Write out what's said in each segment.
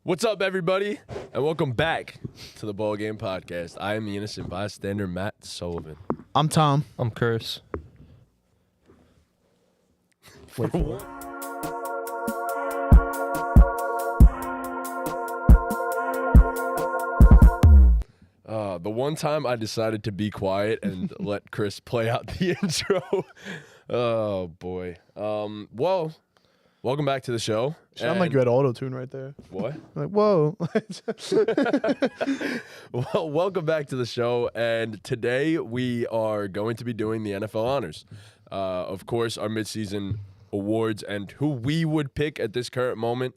What's up, everybody, and welcome back to the BallGame podcast. I am the innocent bystander, Matt Sullivan. I'm Tom. I'm Curse. Wait for it. The one time I decided to be quiet and let Chris play out the intro. Oh, boy. Well, welcome back to the show. Sound like you had auto-tune right there. What? Like, whoa. Well, welcome back to the show, and today we are going to be doing the NFL honors. Of course, our midseason awards and who we would pick at this current moment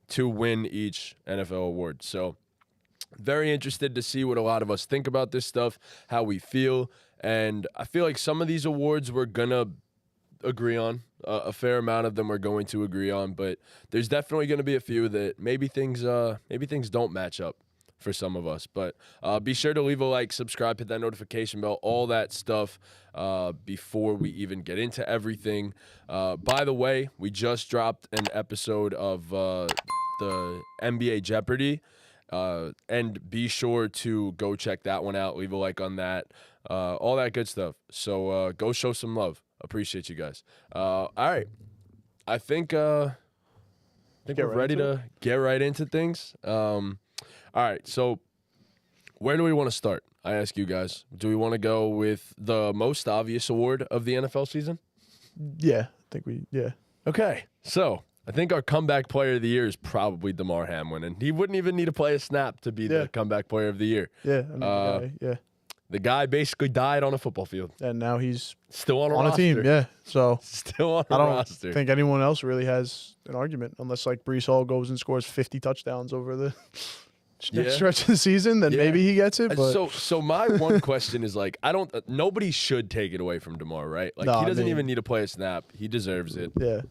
to win each NFL award. So, very interested to see what a lot of us think about this stuff, how we feel, and I feel like some of these awards we're gonna agree on. A fair amount of them we're going to agree on, but there's definitely going to be a few that maybe things don't match up for some of us. But be sure to leave a like, subscribe, hit that notification bell, all that stuff before we even get into everything. By the way, we just dropped an episode of the NBA Jeopardy. And be sure to go check that one out. Leave a like on that. All that good stuff. So go show some love. Appreciate you guys. All right. I think we're ready to get right into things. All right. So where do we want to start? I ask you guys. Do we want to go with the most obvious award of the NFL season? Yeah, yeah. Okay. So I think our comeback player of the year is probably Lamar Hamlin, and he wouldn't even need to play a snap to be the comeback player of the year. Yeah, I mean, The guy basically died on a football field. And now he's still on a team, yeah. So still on a roster. I don't think anyone else really has an argument, unless like Breece Hall goes and scores 50 touchdowns over the stretch of the season, then maybe he gets it. But So my one question is like, nobody should take it away from Damar, right? Like he doesn't even need to play a snap. He deserves it. Yeah.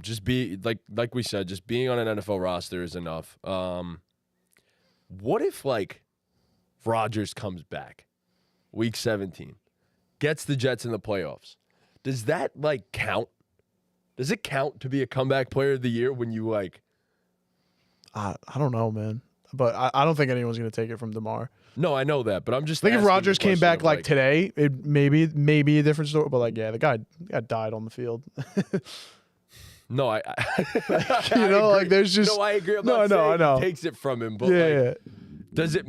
Just be like we said, just being on an NFL roster is enough. What if like Rodgers comes back Week 17, gets the Jets in the playoffs? Does that like count? Does it count to be a comeback player of the year when you like? I don't know, man. But I don't think anyone's going to take it from Damar. No, I know that, but I'm just. I think if Rodgers came back like today, it maybe a different story. But like, yeah, the guy died on the field. No, I like there's just no. I agree. I'm I know. He takes it from him, but does it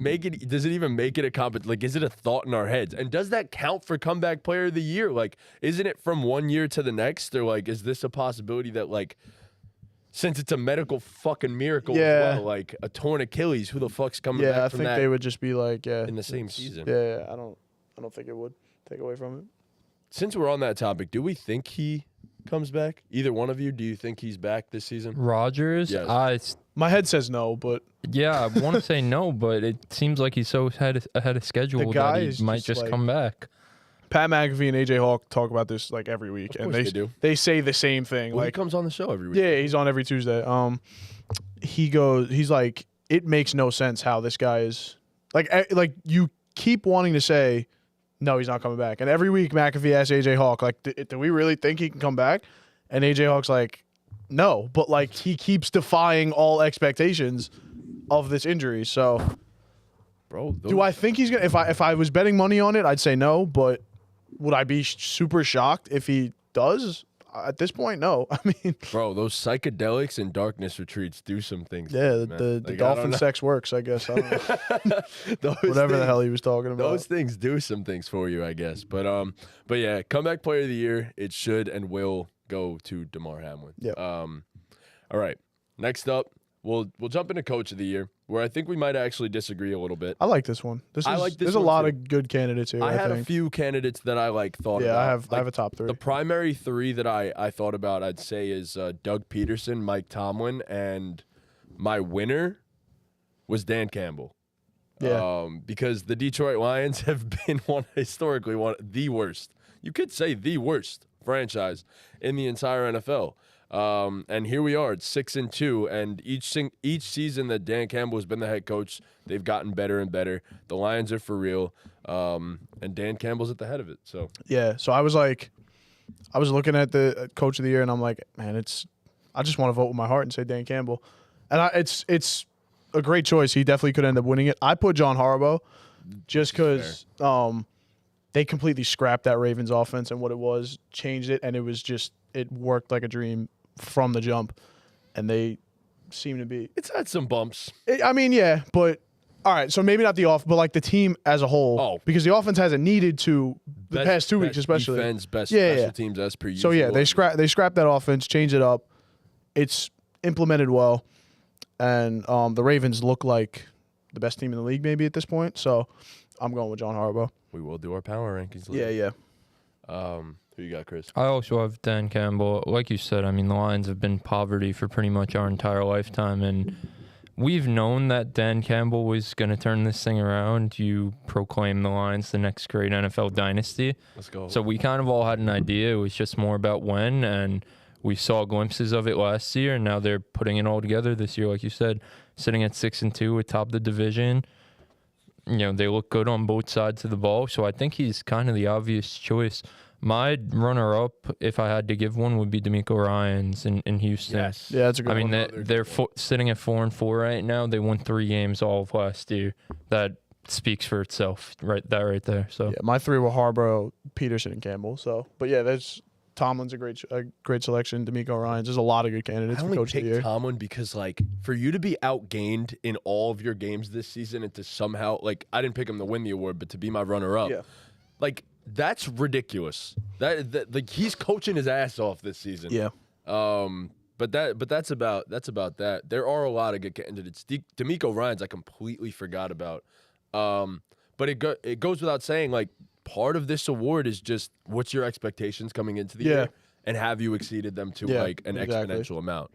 even make it a competition? Like, is it a thought in our heads? And does that count for comeback player of the year? Like, isn't it from one year to the next? Or like, is this a possibility that like, since it's a medical fucking miracle as well, like a torn Achilles, who the fuck's coming back from that? Yeah, I think they would just be like, in the same season. Yeah, I don't think it would take away from it. Since we're on that topic, do we think he comes back? Either one of you, do you think he's back this season? Rodgers? Yes. My head says no, but yeah, I want to say no, but it seems like he's so ahead of schedule that he might just come back. Pat McAfee and AJ Hawk talk about this like every week, and they say the same thing. Well, like he comes on the show every week. Yeah, he's on every Tuesday. He's like, it makes no sense how this guy is like you keep wanting to say no, he's not coming back, and every week McAfee asks AJ Hawk like, do we really think he can come back? And AJ Hawk's like, no, but like he keeps defying all expectations of this injury. So, bro, do I think he's gonna? If I was betting money on it, I'd say no. But would I be super shocked if he does? At this point, no. I mean, bro, those psychedelics and darkness retreats do some things. Yeah, the dolphin sex works, I guess. I don't know. Whatever the hell he was talking about. Those things do some things for you, I guess. But yeah, comeback player of the year, it should and will go to Damar Hamlin. Yeah. All right. Next up, we'll jump into coach of the year, where I think we might actually disagree a little bit. I like this one. There's a lot of good candidates here. I had a few candidates that I thought about. Yeah, I have a top three. The primary three that I thought about, I'd say, is Doug Peterson, Mike Tomlin, and my winner was Dan Campbell. Yeah. Because the Detroit Lions have been historically the worst. You could say the worst franchise in the entire NFL. And here we are, it's 6-2, and each season that Dan Campbell has been the head coach, they've gotten better and better. The Lions are for real, and Dan Campbell's at the head of it. So yeah, so I was looking at the coach of the year, and I'm like, man, I just want to vote with my heart and say Dan Campbell, and it's a great choice. He definitely could end up winning it. I put John Harbaugh just because they completely scrapped that Ravens offense and what it was, changed it, and it worked like a dream from the jump. And they seem to be. It's had some bumps. I mean, yeah, but all right. So maybe not but like the team as a whole. Oh, because the offense hasn't needed to the past 2 weeks, especially. Defense, best special teams as per usual. So yeah, they scrapped that offense, changed it up. It's implemented well, and the Ravens look like the best team in the league maybe at this point. So I'm going with John Harbaugh. We will do our power rankings later. Yeah. Who you got, Chris? I also have Dan Campbell. Like you said, I mean, the Lions have been poverty for pretty much our entire lifetime, and we've known that Dan Campbell was going to turn this thing around. You proclaim the Lions the next great NFL dynasty. Let's go. So we kind of all had an idea. It was just more about when, and we saw glimpses of it last year, and now they're putting it all together this year, like you said, sitting at 6-2 atop the division. You know, they look good on both sides of the ball, so I think he's kind of the obvious choice. My runner-up, if I had to give one, would be DeMeco Ryans in Houston. Yes. Yeah, that's a good one. I mean, they're sitting at 4-4 right now. They won 3 games all of last year. That speaks for itself, right there. So yeah, my 3 were Harbaugh, Peterson, and Campbell. So, but yeah, there's Tomlin's a great selection. DeMeco Ryans. There's a lot of good candidates for Coach of the Year. Tomlin because, like, for you to be outgained in all of your games this season and to somehow, like, I didn't pick him to win the award, but to be my runner-up, like, that's ridiculous. That like he's coaching his ass off this season. Yeah. But that's about that. There are a lot of good candidates. DeMeco Ryans I completely forgot about. But it goes without saying, like, part of this award is just what's your expectations coming into the year, and have you exceeded them to like an exponential amount.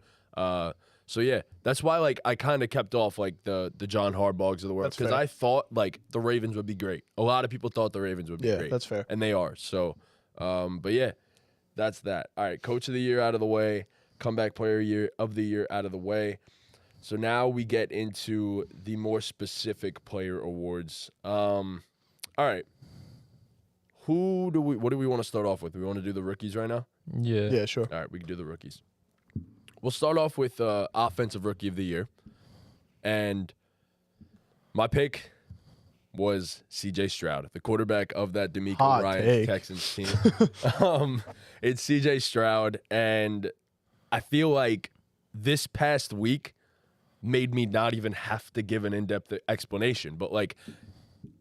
So yeah, that's why, like, I kind of kept off, like, the John Harbaughs of the world, because I thought, like, the Ravens would be great. A lot of people thought the Ravens would be great. Yeah, that's fair. And they are. So, but yeah, that's that. All right, Coach of the Year out of the way, Comeback Player of the Year out of the way. So now we get into the more specific player awards. All right. What do we want to start off with? Do we want to do the rookies right now? yeah. Yeah, sure. All right, we can do the rookies. We'll start off with Offensive Rookie of the Year. And my pick was C.J. Stroud, the quarterback of that DeMeco Ryans Texans team. It's C.J. Stroud, and I feel like this past week made me not even have to give an in-depth explanation, but, like,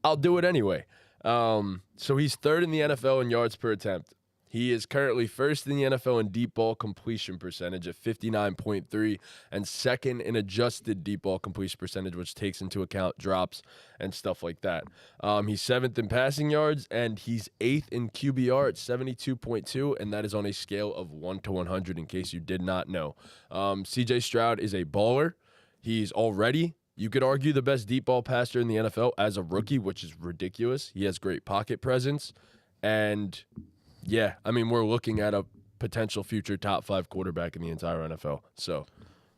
I'll do it anyway. So he's 3rd in the NFL in yards per attempt. He is currently 1st in the NFL in deep ball completion percentage at 59.3 and 2nd in adjusted deep ball completion percentage, which takes into account drops and stuff like that. He's 7th in passing yards, and he's 8th in QBR at 72.2, and that is on a scale of 1 to 100, in case you did not know. C.J. Stroud is a baller. He's already, you could argue, the best deep ball passer in the NFL as a rookie, which is ridiculous. He has great pocket presence, and yeah, I mean, we're looking at a potential future top 5 quarterback in the entire NFL. So,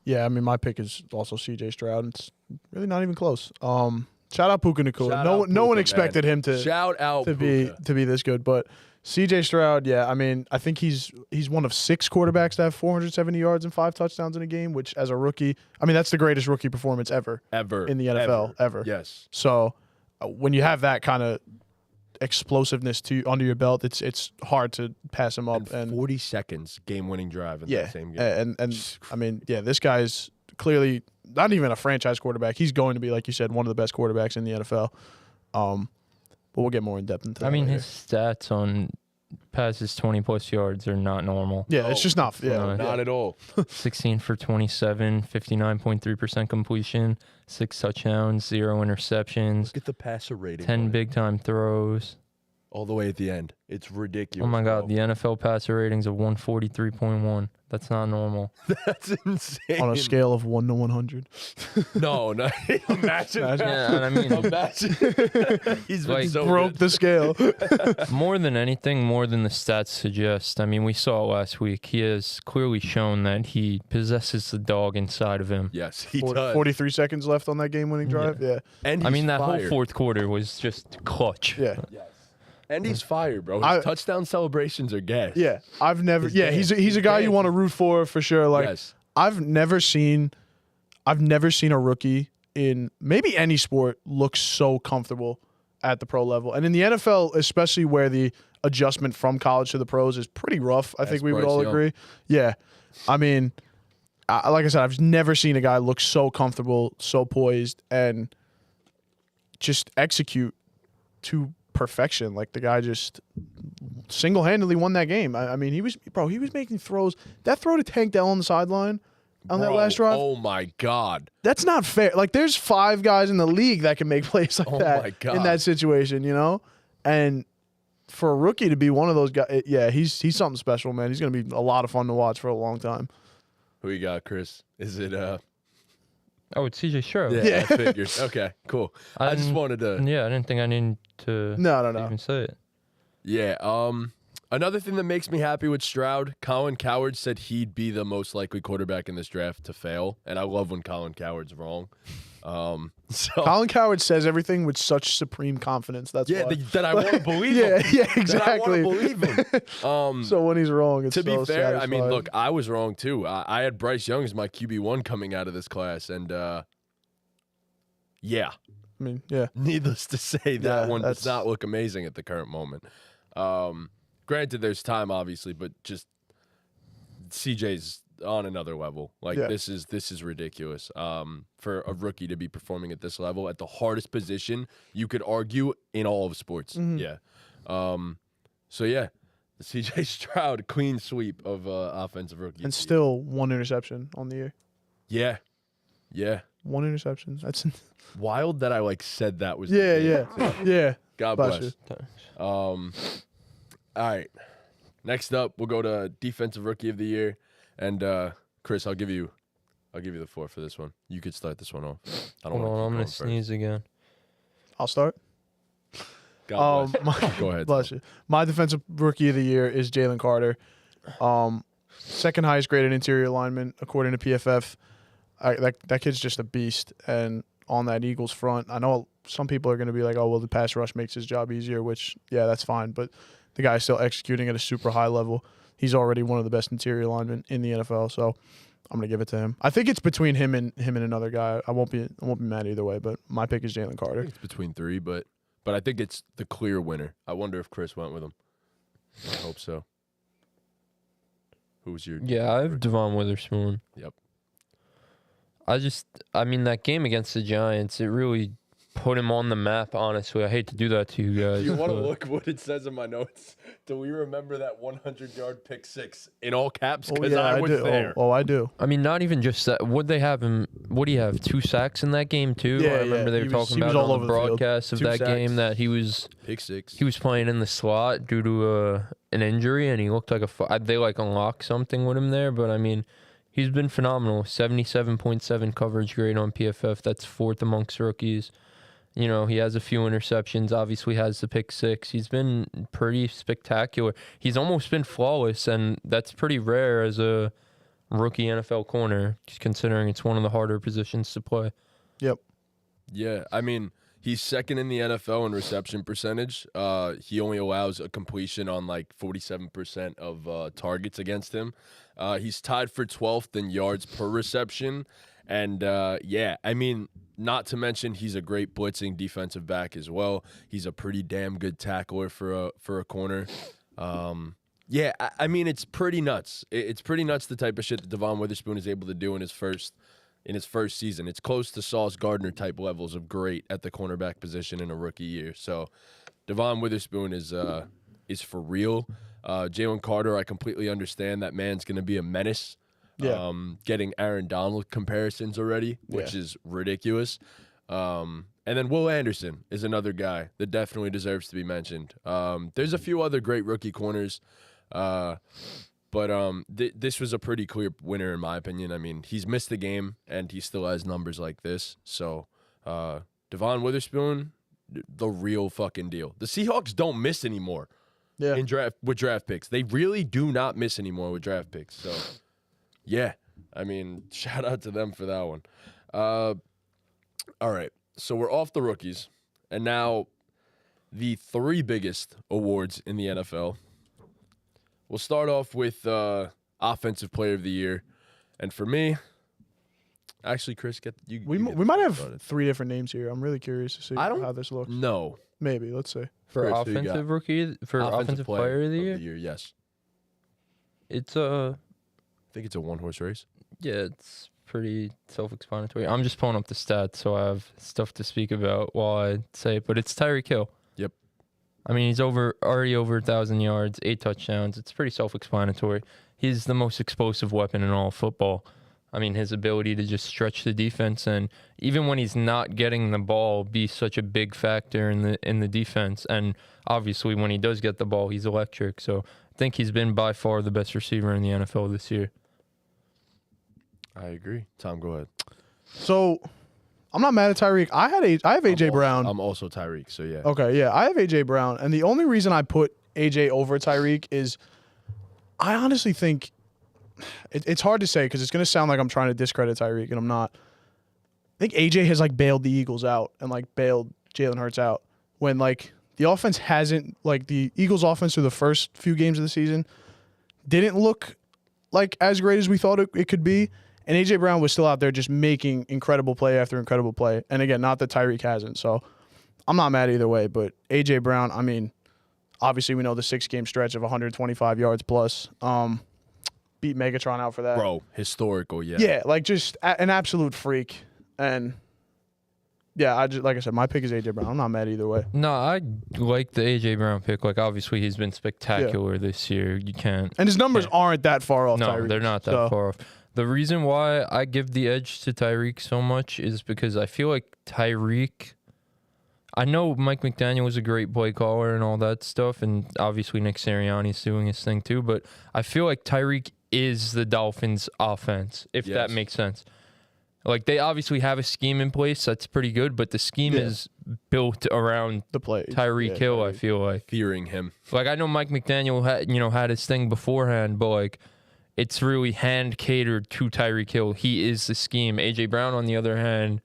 yeah, I mean, my pick is also C.J. Stroud. It's really not even close. Shout out Puka Nacua. No one expected him to be this good, but C.J. Stroud, yeah, I mean, I think he's one of 6 quarterbacks to have 470 yards and 5 touchdowns in a game, which as a rookie, I mean, that's the greatest rookie performance ever in the NFL ever. Yes. So when you have that kind of explosiveness under your belt, it's hard to pass him up. And 40 seconds game-winning drive in that same game. And I mean, yeah, this guy's clearly not even a franchise quarterback. He's going to be, like you said, one of the best quarterbacks in the NFL. But we'll get more in depth into that. I mean, later. his stats on passes 20+ yards are not normal. Yeah, it's just not. Yeah, not at all. 16 for 27, 59.3% completion, 6 touchdowns, 0 interceptions. Look at the passer rating. 10 big-time throws. All the way at the end. It's ridiculous. Oh, my God. The NFL passer ratings of 143.1. That's not normal. That's insane. On a scale of 1 to 100. No. Imagine. Yeah, I mean, imagine. He's been like, so broke good. the scale. More than anything, more than the stats suggest. I mean, we saw last week. He has clearly shown that he possesses the dog inside of him. Yes, he does. 43 seconds left on that game-winning drive. Yeah. And I mean, that fired. whole fourth quarter was just clutch. Yeah. Yes. And he's fired, bro. His touchdown celebrations are gas. Yeah, I've never. Yeah, he's a guy you want to root for sure. Like, yes. I've never seen a rookie in maybe any sport looks so comfortable at the pro level. And in the NFL, especially where the adjustment from college to the pros is pretty rough, I think we would all agree. Yeah. I mean, like I said, I've never seen a guy look so comfortable, so poised, and just execute to perfection. Like the guy just single-handedly won that game. I mean, he was making throws. That throw to Tank Dell on the sideline on that last drive. Oh my God. That's not fair. Like there's 5 guys in the league that can make plays like that in that situation, you know? And for a rookie to be one of those guys, yeah, he's something special, man. He's going to be a lot of fun to watch for a long time. Who you got, Chris? Is it Oh, it's CJ Stroud. Yeah, I figured. Okay, cool. I just wanted to. Yeah, I didn't think I needed to even say it. Yeah. Another thing that makes me happy with Stroud, Colin Cowherd said he'd be the most likely quarterback in this draft to fail, and I love when Colin Cowherd's wrong. So Colin Cowherd says everything with such supreme confidence. That's why. That I want to believe him. Yeah, exactly. That I want to believe him. So when he's wrong, it's to be so fair. satisfying. I mean, look, I was wrong too. I had Bryce Young as my QB1 coming out of this class, and yeah. I mean, yeah. Needless to say, that one does not look amazing at the current moment. Granted, there's time, obviously, but just CJ's on another level. Like this is ridiculous. For a rookie to be performing at this level at the hardest position, you could argue in all of sports. Mm-hmm. Yeah. So yeah, the CJ Stroud clean sweep of offensive rookie, and still 1 interception on the year. Yeah. Yeah. 1 interception. That's wild that I said that was yeah. God bless. All right. Next up, we'll go to defensive rookie of the year, and Chris, I'll give you the floor for this one. You could start this one off. Hold on, I'm gonna sneeze again. I'll start. God bless. Go ahead. Bless you. My defensive rookie of the year is Jalen Carter. Second highest graded interior lineman according to PFF. That kid's just a beast, and on that Eagles front, I know some people are going to be like, oh, well, the pass rush makes his job easier, which, yeah, that's fine, but the guy's still executing at a super high level. He's already one of the best interior linemen in the NFL, so I'm going to give it to him. I think it's between him and another guy. I won't be mad either way, but my pick is Jalen Carter. I think it's between 3, but I think it's the clear winner. I wonder if Chris went with him. I hope so. Who was your? Yeah, I have Devon Witherspoon. Yep. I mean, that game against the Giants, it really put him on the map, honestly. I hate to do that to you guys. You want to look what it says in my notes? Do we remember that 100-yard pick six in all caps? Because I was there. Oh, I do. I mean, not even just that. Would they have him? Would he have 2 sacks in that game too? Yeah, I remember they were talking about on the broadcast of that game that he was pick six. He was playing in the slot due to an injury, and he looked like they unlocked something with him there. But I mean, he's been phenomenal. 77.7 coverage grade on PFF. That's 4th amongst rookies. You know, he has a few interceptions, obviously has the pick 6. He's been pretty spectacular. He's almost been flawless, and that's pretty rare as a rookie NFL corner, considering it's one of the harder positions to play. Yep. Yeah, I mean, he's second in the NFL in reception percentage. He only allows a completion on 47% of targets against him. He's tied for 12th in yards per reception. And, yeah, I mean, not to mention he's a great blitzing defensive back as well. He's a pretty damn good tackler for a corner. Yeah, I mean, it's pretty nuts. It's pretty nuts the type of shit that Devon Witherspoon is able to do in his first season. It's close to Sauce Gardner type levels of great at the cornerback position in a rookie year. So Devon Witherspoon is for real. Jalen Carter, I completely understand that man's going to be a menace. Yeah. Getting Aaron Donald comparisons already, which is ridiculous. And then Will Anderson is another guy that definitely deserves to be mentioned. There's a few other great rookie corners, but this was a pretty clear winner in my opinion. I mean, he's missed the game, and he still has numbers like this. So Devon Witherspoon, the real fucking deal. The Seahawks don't miss anymore with draft picks. They really do not miss anymore with draft picks. So... yeah, I mean, shout out to them for that one. All right, so we're off the rookies, and now the 3 biggest awards in the NFL. We'll start off with Offensive Player of the Year, and for me, Actually, Chris, you We get might started. have 3 different names here. I'm really curious to see how this looks. No. Maybe. Let's see. For Chris, who you got? offensive rookie, for offensive player of the year, Yes. it's I think it's a one-horse race. yeah, it's pretty self-explanatory. I'm just pulling up the stats, so I have stuff to speak about while I say it. But it's Tyreek Hill. Yep. I mean, he's already over 1,000 yards, 8 touchdowns. It's pretty self-explanatory. He's the most explosive weapon in all of football. I mean, his ability to just stretch the defense, and even when he's not getting the ball, be such a big factor in the defense. And obviously, when he does get the ball, he's electric. So I think he's been by far the best receiver in the NFL this year. I agree. Tom, go ahead. So, I'm not mad at Tyreek. I have AJ Brown. I'm also Tyreek, so yeah. Okay, yeah, I have AJ Brown, and the only reason I put AJ over Tyreek is I honestly think it's hard to say because it's going to sound like I'm trying to discredit Tyreek, and I'm not. I think AJ has like bailed the Eagles out and like bailed Jalen Hurts out when like the offense hasn't, like the Eagles offense through the first few games of the season didn't look like as great as we thought it could be. And AJ Brown was still out there just making incredible play after incredible play. And again, not that Tyreek hasn't. So I'm not mad either way. But AJ Brown, I mean, obviously we know the 6-game stretch of 125 yards plus. Beat Megatron out for that. Bro, historical, yeah. Yeah, like just an absolute freak. And yeah, like I said, my pick is AJ Brown. I'm not mad either way. No, I like the AJ Brown pick. Like, obviously, he's been spectacular this year. You can't. And his numbers aren't that far off No, Tyreek. they're not that far off. The reason why I give the edge to Tyreek so much is because I feel like Tyreek. I know Mike McDaniel is a great play caller and all that stuff, and obviously Nick Sirianni's doing his thing too. But I feel like Tyreek is the Dolphins' offense, if that makes sense. Like, they obviously have a scheme in place that's pretty good, but the scheme is built around the play. Tyreek Hill. I feel like Fearing him. Like, I know Mike McDaniel had his thing beforehand, but like, it's really hand catered to Tyreek Hill. He is the scheme. AJ Brown, on the other hand,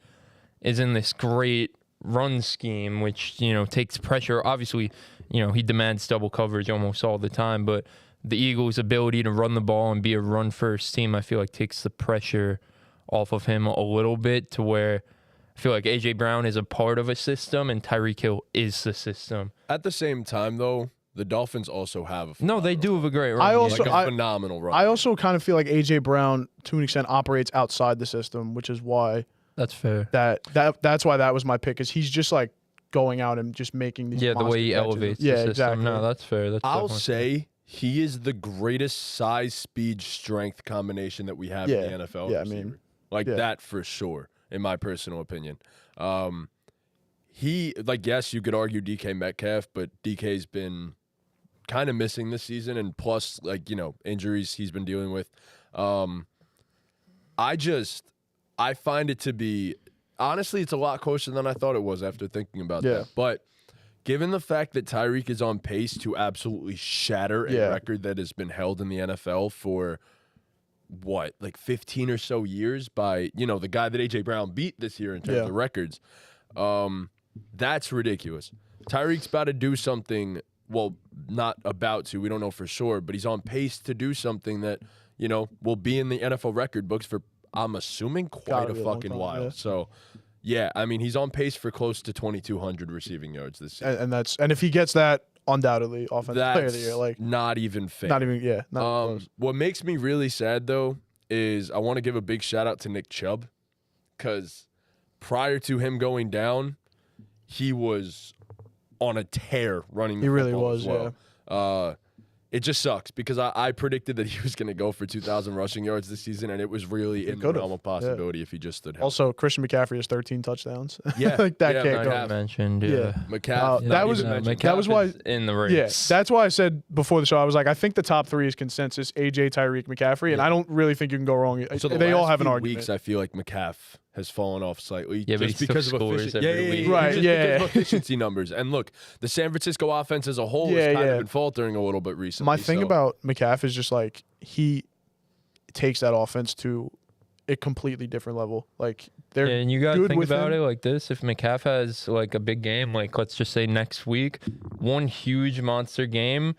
is in this great run scheme, which, takes pressure. Obviously, he demands double coverage almost all the time, but the Eagles' ability to run the ball and be a run-first team, I feel like, takes the pressure off of him a little bit, to where I feel like AJ Brown is a part of a system and Tyreek Hill is the system. At the same time, though, the Dolphins also have a No, they do have a great run. I phenomenal run. I also kind of feel like AJ Brown, to an extent, operates outside the system, which is why That's fair. that's why that was my pick, is he's just like going out and just making these the way he catches. elevates the Yeah, system. exactly. No, that's fair. I'll say he is the greatest size, speed, strength combination that we have in the NFL. Yeah, receiver. yeah. That for sure, in my personal opinion. He, yes, you could argue DK Metcalf, but DK's been kind of missing this season, and plus, injuries he's been dealing with. I find it to be, honestly, it's a lot closer than I thought it was after thinking about that. But given the fact that Tyreek is on pace to absolutely shatter a record that has been held in the NFL for 15 or so years by, the guy that AJ Brown beat this year in terms of records. That's ridiculous. Tyreek's about to do something, well, not about to, we don't know for sure, but he's on pace to do something that, will be in the NFL record books for, I'm assuming, quite a fucking while. So, he's on pace for close to 2,200 receiving yards this season. And if he gets that, undoubtedly offensive player of the year. Not even fair. Not even close. What makes me really sad, though, is I want to give a big shout out to Nick Chubb, because prior to him going down, he was on a tear running the really football was, as well. It just sucks because I predicted that he was going to go for 2,000 rushing yards this season, and it was really in the realm of possibility if he just stood healthy. Also, Christian McCaffrey has 13 touchdowns. Yeah. That can't go. I mentioned, McCaffrey. That was why in the race. Yeah, that's why I said before the show, I was like, I think the top 3 is consensus: AJ, Tyreek, McCaffrey, and I don't really think you can go wrong. So they all have an argument. Weeks, I feel like McCaff has fallen off slightly. Yeah, just but he because still of scores efficiency. every week. Right, because of efficiency numbers. And look, the San Francisco offense as a whole has kind of been faltering a little bit recently. My thing about McCaff is just like he takes that offense to a completely different level. Like they're and you got to good think with about him. it like this: if McCaff has like a big game, like let's just say next week, one huge monster game,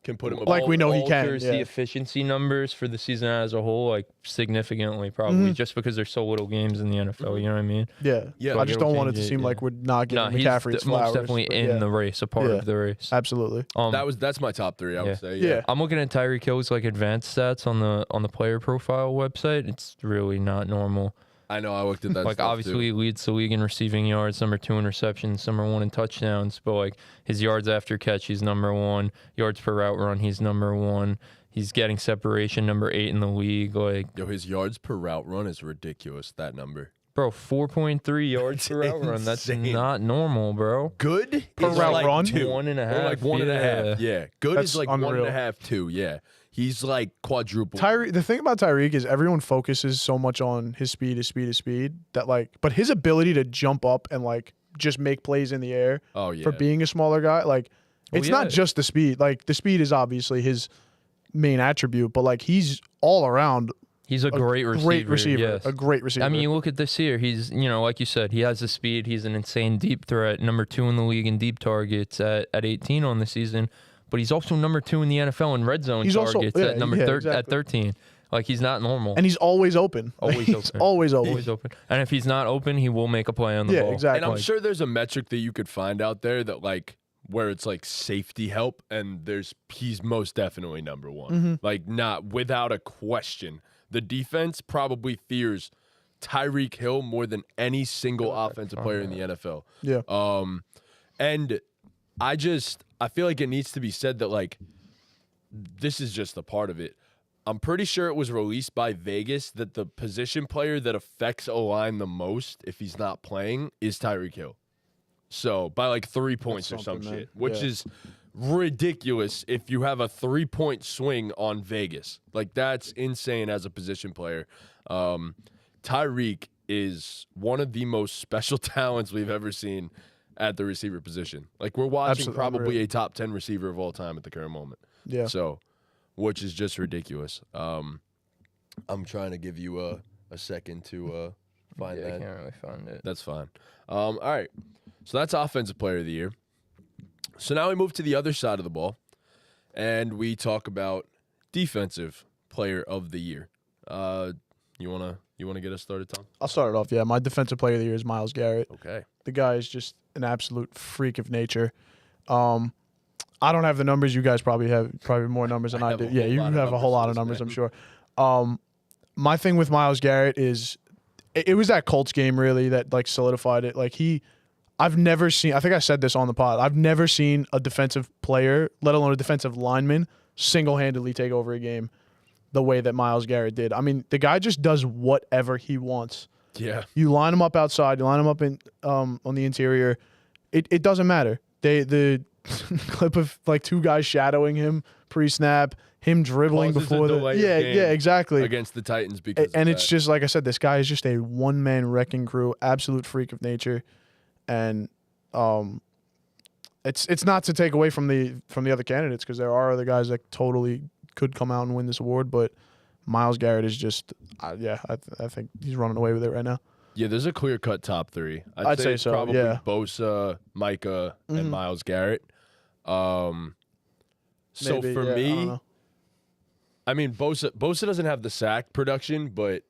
can put him above. Like we know he can. alters Yeah. the efficiency numbers for the season as a whole, like significantly, probably just because there's so little games in the NFL. You know what I mean? Yeah. Yeah. I just don't want it to Change it, seem yeah. like we're not No, giving he's McCaffrey his flowers. most definitely but in yeah. the race, a part Yeah. of the race. Absolutely. That's my top 3. I would say. Yeah. I'm looking at Tyreek Hill's like advanced stats on the player profile website. It's really not normal. I know. I looked at that. Like stuff obviously too. he leads the league in receiving yards, number 2 in receptions, number 1 in touchdowns. But like his yards after catch, he's number 1. Yards per route run, he's number 1. He's getting separation, number 8 in the league. Like, Yo, his yards per route run is ridiculous. That number. bro, 4.3 yards per route run. That's insane. not normal, bro. Good Per is route like run? 2. 1.5. Or like 1.5. Yeah. Good That's is like unreal. 1.5, 2. Yeah. He's like quadruple. The thing about Tyreek is everyone focuses so much on his speed that like, but his ability to jump up and like just make plays in the air Oh yeah. for being a smaller guy, like it's yeah. not just the speed. Like the speed is obviously his main attribute, but like he's all around He's a great receiver. great receiver, Yes. a great receiver. I mean, you look at this year. He's, like you said, he has the speed. He's an insane deep threat, number 2 in the league in deep targets at 18 on the season. But he's also number 2 in the NFL in red zone He's also- targets yeah, at number yeah, at exactly. 13. Like he's not normal. and he's always open. Always He's open. always open. Always open. And if he's not open, he will make a play on the Yeah, ball. exactly. And I'm Like, sure there's a metric that you could find out there that like where it's like safety help, and he's most definitely number 1. Like not without a question. The defense probably fears Tyreek Hill more than any single offensive player in the NFL. Yeah. And I feel like it needs to be said that like this is just a part of it. I'm pretty sure it was released by Vegas that the position player that affects O-line the most if he's not playing is Tyreek Hill. So by like 3 points or some something, man. shit, which Yeah. is ridiculous if you have a 3-point swing on Vegas. Like that's insane as a position player. Tyreek is one of the most special talents we've ever seen at the receiver position. Like we're watching Absolutely probably unreal. a top 10 receiver of all time at the current moment. Yeah. So, which is just ridiculous. I'm trying to give you a second to find yeah, I that. can't really find it. That's fine. All right. So that's offensive player of the year. So now we move to the other side of the ball, and we talk about defensive player of the year. You wanna get us started, Tom? I'll start it off. Yeah, my defensive player of the year is Myles Garrett. Okay. The guy is just an absolute freak of nature. I don't have the numbers. You guys probably have more numbers than I I have do. a Yeah, whole you lot of have a whole lot of numbers numbers, for I'm this sure. My thing with Myles Garrett is it was that Colts game really that like solidified it. Like I've never seen, I think I said this on the pod, I've never seen a defensive player, let alone a defensive lineman, single-handedly take over a game the way that Myles Garrett did. I mean, the guy just does whatever he wants. Yeah. You line him up outside, you line him up in on the interior. It doesn't matter. The clip of like 2 guys shadowing him pre-snap, him dribbling Causes a before the delay of game exactly. Against the Titans because And of it's that. just like I said, this guy is just a one-man wrecking crew, absolute freak of nature, and it's not to take away from the other candidates because there are other guys that totally could come out and win this award, but Myles Garrett is just I think he's running away with it right now. Yeah, there's a clear-cut top 3. I'd say it's so, Probably yeah. Bosa, Micah, and Myles Garrett. So Maybe, for yeah, I don't me, know. I mean, Bosa doesn't have the sack production, but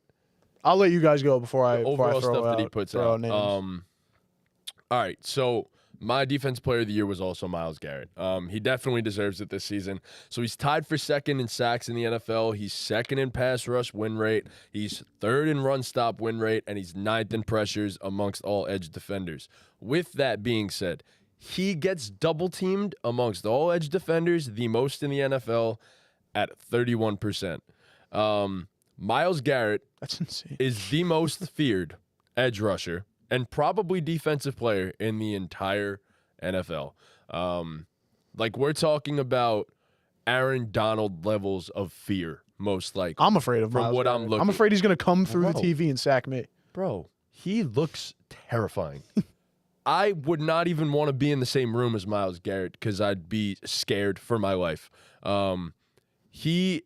I'll let you guys go before I overall throw stuff out, that he puts throw out. names. All right, so my defense player of the year was also Myles Garrett. He definitely deserves it this season. So he's tied for 2nd in sacks in the NFL. He's 2nd in pass rush win rate. He's 3rd in run stop win rate, and he's 9th in pressures amongst all edge defenders. With that being said, he gets double teamed amongst all edge defenders, the most in the NFL, at 31%. Myles Garrett That's insane. is the most feared edge rusher and probably defensive player in the entire NFL. Like we're talking about Aaron Donald levels of fear, most likely. I'm afraid of From Myles what I'm Garrett. looking- I'm afraid he's going to come through the Bro. TV and sack me. Bro, he looks terrifying. I would not even want to be in the same room as Myles Garrett because I'd be scared for my life. He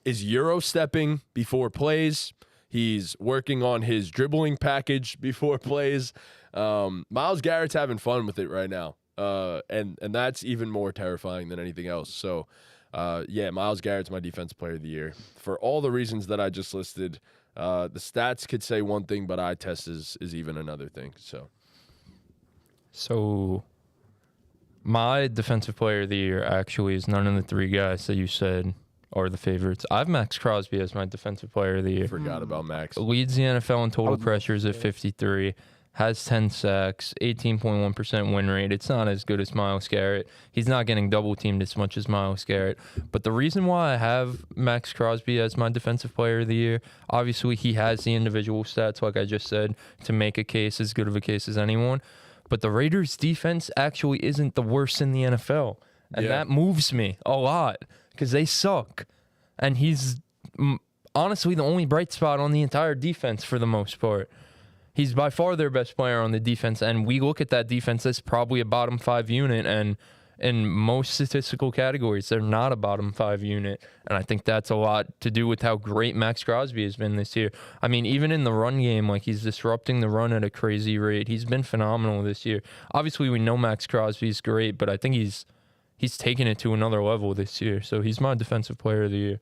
is Euro stepping before plays. He's working on his dribbling package before plays. Myles Garrett's having fun with it right now. And that's even more terrifying than anything else. So Yeah, Myles Garrett's my defensive player of the year for all the reasons that I just listed. The stats could say one thing, but eye test is even another thing. So my defensive player of the year actually is none of the three guys that you said are the favorites. I have Max Crosby as my defensive player of the year. Forgot about Max. Leads the NFL in total would love pressures to at see it. 53. Has 10 sacks, 18.1% win rate. It's not as good as Myles Garrett. He's not getting double teamed as much as Myles Garrett. But the reason why I have Max Crosby as my defensive player of the year, obviously he has the individual stats, like I just said, to make a case as good of a case as anyone. But the Raiders' defense actually isn't the worst in the NFL. And that moves me a lot because they suck. And he's honestly the only bright spot on the entire defense for the most part. He's by far their best player on the defense, and we look at that defense as probably a bottom 5 unit, and in most statistical categories, they're not a bottom 5 unit, and I think that's a lot to do with how great Max Crosby has been this year. I mean, even in the run game, like he's disrupting the run at a crazy rate. He's been phenomenal this year. Obviously, we know Max Crosby's great, but I think he's taken it to another level this year, so he's my defensive player of the year.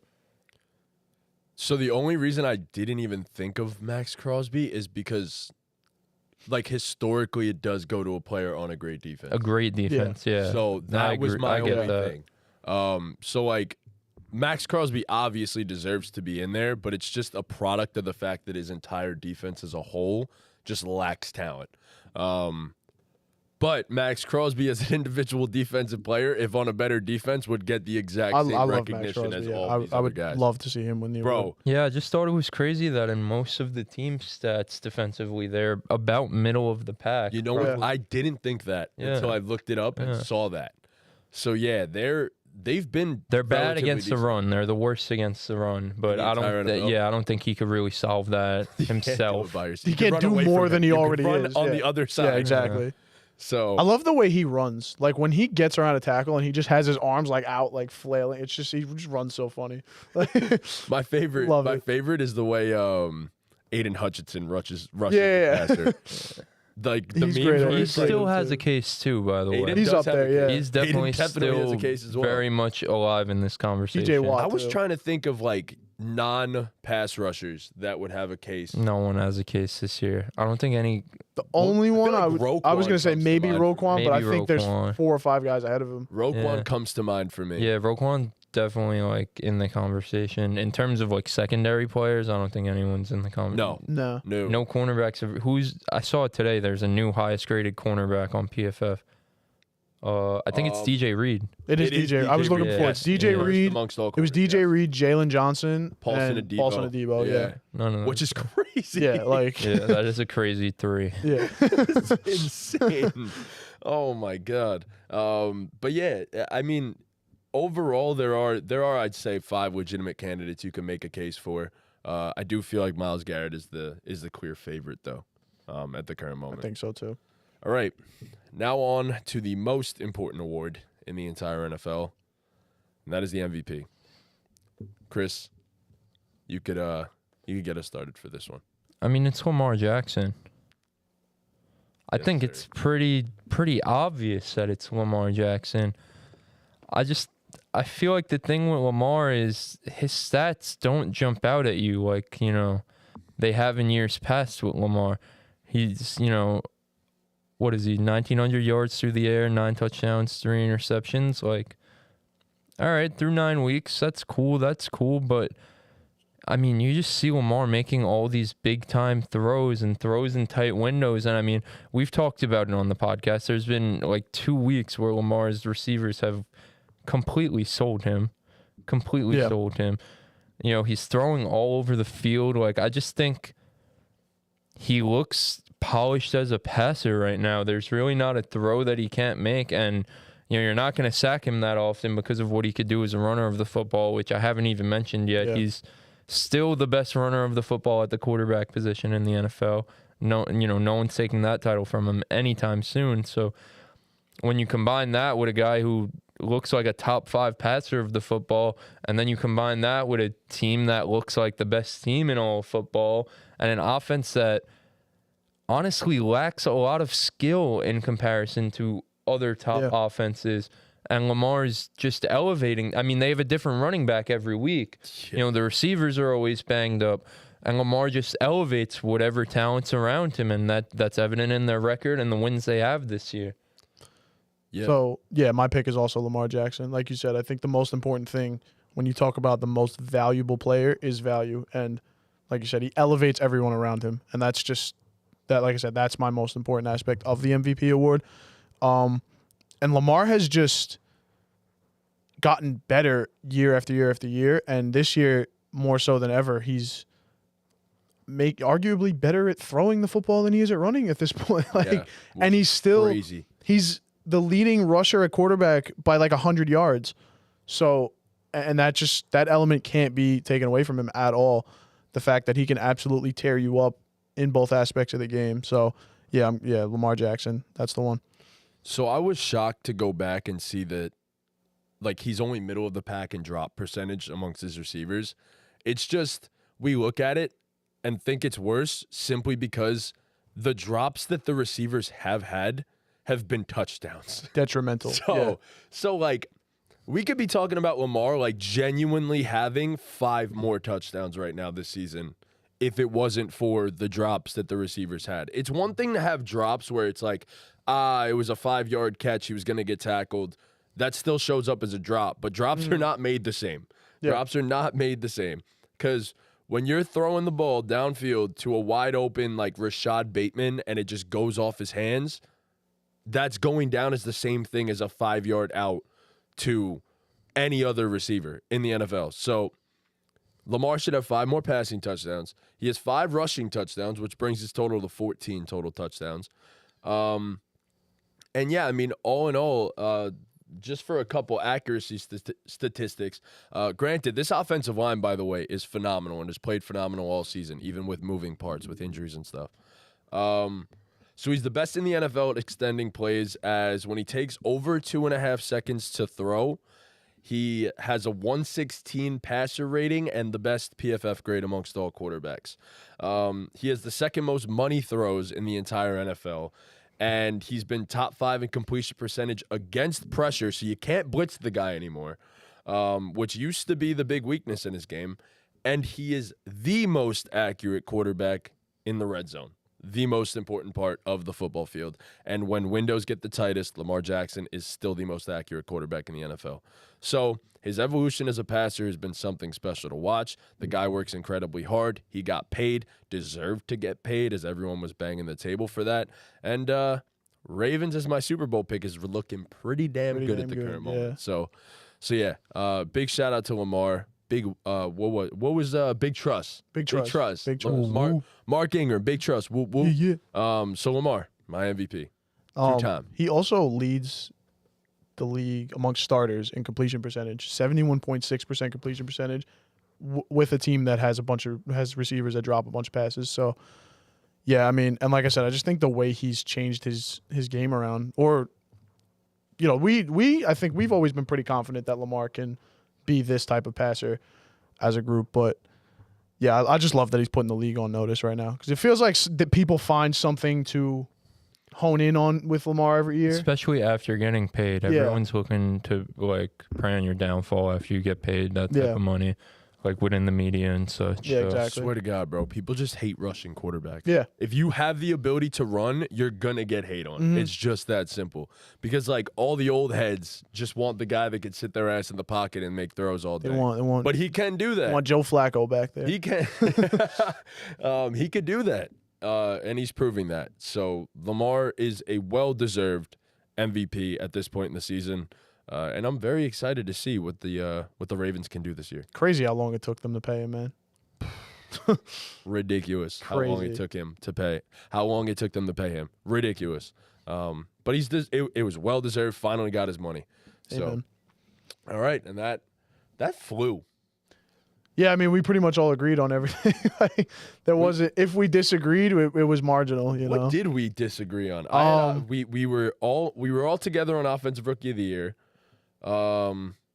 So the only reason I didn't even think of Max Crosby is because, like, historically, it does go to a player on a great defense. A great defense, yeah. So that was agree. my I get only that. thing. So, like, Max Crosby obviously deserves to be in there, but it's just a product of the fact that his entire defense as a whole just lacks talent. But Max Crosby as an individual defensive player, if on a better defense, would get the exact I same love Max recognition Crosby. as Yeah. all these I other would guys. love to see him win the award. Bro, Yeah, I just thought it was crazy that in most of the team stats defensively, they're about middle of the pack. you know what? Right. I didn't think that Yeah. until I looked it up and Yeah. saw that. So, yeah, they've been They're bad relatively against the decent. run. They're the worst against the run. But the I entire don't. NFL? I don't think he could really solve that You can't do it himself. by yourself. He You can can't run do away more from than it. he You can already run is. on Yeah. the other side. Yeah, exactly. So I love the way he runs. Like when he gets around a tackle and he just has his arms like out, like flailing. It's just he just runs so funny. my favorite, Love my it. favorite is the way Aiden Hutchinson rushes Yeah. the passer. Like the He's memes great at where it. He it's like, still has too. a case too, by the way. Aiden He's does up have a there, yeah. case. He's definitely Aiden definitely has a still case as well. very much alive in this conversation. TJ Watt. I was too. trying to think of like non-pass rushers that would have a case. No one has a case this year. I don't think any. The only one like I was Roquan going to say comes to maybe mind. Roquan, but I Maybe think there's Roquan. 4 or 5 guys ahead of him. Roquan Yeah. comes to mind for me. Yeah, Roquan definitely like in the conversation. In terms of like secondary players, I don't think anyone's in the conversation. No, No. No cornerbacks. I saw it today. There's a new highest graded cornerback on PFF. I think it's DJ Reed. It is It is DJ. I was DJ looking Reed. for Yeah. it. It's DJ Yeah. Reed. amongst all It was cornerbacks. DJ Reed, Jalen Johnson, Paulson and Adebo. Paulson Adebo. Yeah. None of Which is crazy. Yeah, like yeah, that is a crazy 3. yeah. It's insane. Oh my god. But yeah, I mean, overall there are I'd say 5 legitimate candidates you can make a case for. I do feel like Myles Garrett is the clear favorite though, at the current I moment. think so too. All right, now on to the most important award in the entire NFL, and that is the MVP. Chris, you could get us started for this one. I mean, it's Lamar Jackson. I Yes, think sir. it's pretty obvious that it's Lamar Jackson. I feel like the thing with Lamar is his stats don't jump out at you like, they have in years past with Lamar. He's, what is he, 1,900 yards through the air, 9 touchdowns, 3 interceptions. Like, all right, through 9 weeks, that's cool, but I mean, you just see Lamar making all these big-time throws in tight windows. And, I mean, we've talked about it on the podcast. There's been, like, 2 weeks where Lamar's receivers have completely sold him. He's throwing all over the field. Like, I just think he looks polished as a passer right now. There's really not a throw that he can't make. And, you're not going to sack him that often because of what he could do as a runner of the football, which I haven't even mentioned yet. Yeah. He's still the best runner of the football at the quarterback position in the NFL. No one's taking that title from him anytime soon. So when you combine that with a guy who looks like a top 5 passer of the football, and then you combine that with a team that looks like the best team in all of football, and an offense that honestly lacks a lot of skill in comparison to other top offenses, and Lamar's just elevating. I mean, they have a different running back every week. Yeah. You know, the receivers are always banged up, and Lamar just elevates whatever talent's around him, and that's evident in their record and the wins they have this year. Yeah. So, yeah, my pick is also Lamar Jackson. Like you said, I think the most important thing when you talk about the most valuable player is value. And like you said, he elevates everyone around him. And that's just that, like I said, that's my most important aspect of the MVP award. And Lamar has just gotten better year after year after year. And this year, more so than ever, he's arguably better at throwing the football than he is at running at this point. Yeah. And he's still Crazy. he's the leading rusher at quarterback by like 100 yards. So, and that element can't be taken away from him at all. The fact that he can absolutely tear you up in both aspects of the game. So, yeah, Lamar Jackson, that's the one. So I was shocked to go back and see that, like, he's only middle of the pack in drop percentage amongst his receivers. It's just, we look at it and think it's worse simply because the drops that the receivers have had have been touchdowns. Detrimental. So like, we could be talking about Lamar like genuinely having 5 more touchdowns right now this season if it wasn't for the drops that the receivers had. It's one thing to have drops where it's like, it was a 5-yard catch, he was going to get tackled. That still shows up as a drop, but drops are not made the same. Yeah. Drops are not made the same because when you're throwing the ball downfield to a wide open like Rashad Bateman and it just goes off his hands, that's going down as the same thing as a 5-yard out to any other receiver in the NFL. So Lamar should have 5 more passing touchdowns. He has 5 rushing touchdowns, which brings his total to 14 total touchdowns. And yeah, I mean, all in all, just for a couple accuracy statistics, granted, this offensive line, by the way, is phenomenal and has played phenomenal all season, even with moving parts, with injuries and stuff. So he's the best in the NFL at extending plays, as when he takes over 2.5 seconds to throw, he has a 116 passer rating and the best PFF grade amongst all quarterbacks. He has the second most money throws in the entire NFL, and he's been top 5 in completion percentage against pressure, so you can't blitz the guy anymore, which used to be the big weakness in his game. And he is the most accurate quarterback in the red zone, the most important part of the football field. And when windows get the tightest, Lamar Jackson is still the most accurate quarterback in the NFL. So his evolution as a passer has been something special to watch. The guy works incredibly hard. He got paid, deserved to get paid, as everyone was banging the table for that. And Ravens as my Super Bowl pick is looking pretty damn good at the current moment. So yeah, big shout out to Lamar. Big what was Big Trust? Big Trust. Mark Ingram, Big Trust. Whoop, whoop. Yeah. So Lamar, my MVP. 2-time. He also leads the league amongst starters in completion percentage, 71.6% completion percentage, with a team that has receivers that drop a bunch of passes. So, yeah, I mean, and like I said, I just think the way he's changed his game around, or, you know, I think we've always been pretty confident that Lamar can be this type of passer as a group, but yeah, I just love that he's putting the league on notice right now, because it feels like that people find something to hone in on with Lamar every year, especially after getting paid. Everyone's looking to like prey on your downfall after you get paid that type of money, like within the media and such. Yeah, so. exactly. Swear to God, bro, people just hate rushing quarterbacks. Yeah, if you have the ability to run, you're gonna get hate on. Mm-hmm. It's just that simple. Because like all the old heads just want the guy that could sit their ass in the pocket and make throws all day. They want, but he can do that. They want Joe Flacco back there. He can. He could do that, and he's proving that. So Lamar is a well-deserved MVP at this point in the season, and I'm very excited to see what the Ravens can do this year. Crazy how long it took them to pay him, man. Ridiculous. How long it took him to pay. How long it took them to pay him. Ridiculous. But it was well-deserved. Finally got his money. So, Amen. All right, and that flew. Yeah, I mean, we pretty much all agreed on everything. Like, there wasn't. If we disagreed, it was marginal. You know. What did we disagree on? We were all together on Offensive Rookie of the Year.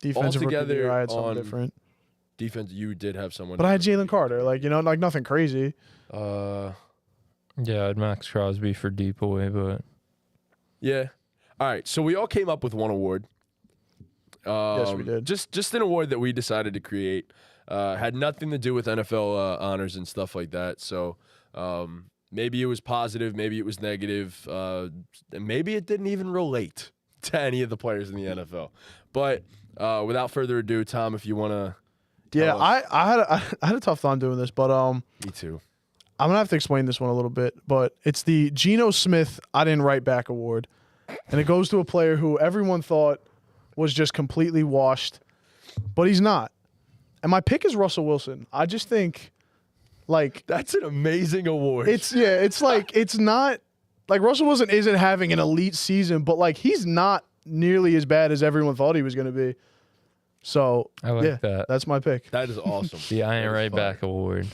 Defensive Rookie of the Year, I had something different. Defense, you did have someone. But I had Jalen Carter. Like, you know, like nothing crazy. Yeah, I had Max Crosby for deep away, but yeah. All right, so we all came up with one award. Yes, we did. Just an award that we decided to create. Had nothing to do with NFL honors and stuff like that. So maybe it was positive, maybe it was negative, and maybe it didn't even relate to any of the players in the NFL. But without further ado, Tom, if you want to. Yeah, I had a tough time doing this, but Me too. I'm gonna have to explain this one a little bit. But it's the Geno Smith I didn't write back award, and it goes to a player who everyone thought was just completely washed, but he's not. And my pick is Russell Wilson. I just think, like, That's an amazing award. it's like it's not like Russell Wilson isn't having an elite season, but like he's not nearly as bad as everyone thought he was gonna be. So I like yeah, that. that's my pick. That is awesome. The I ain't That is right fire. back award.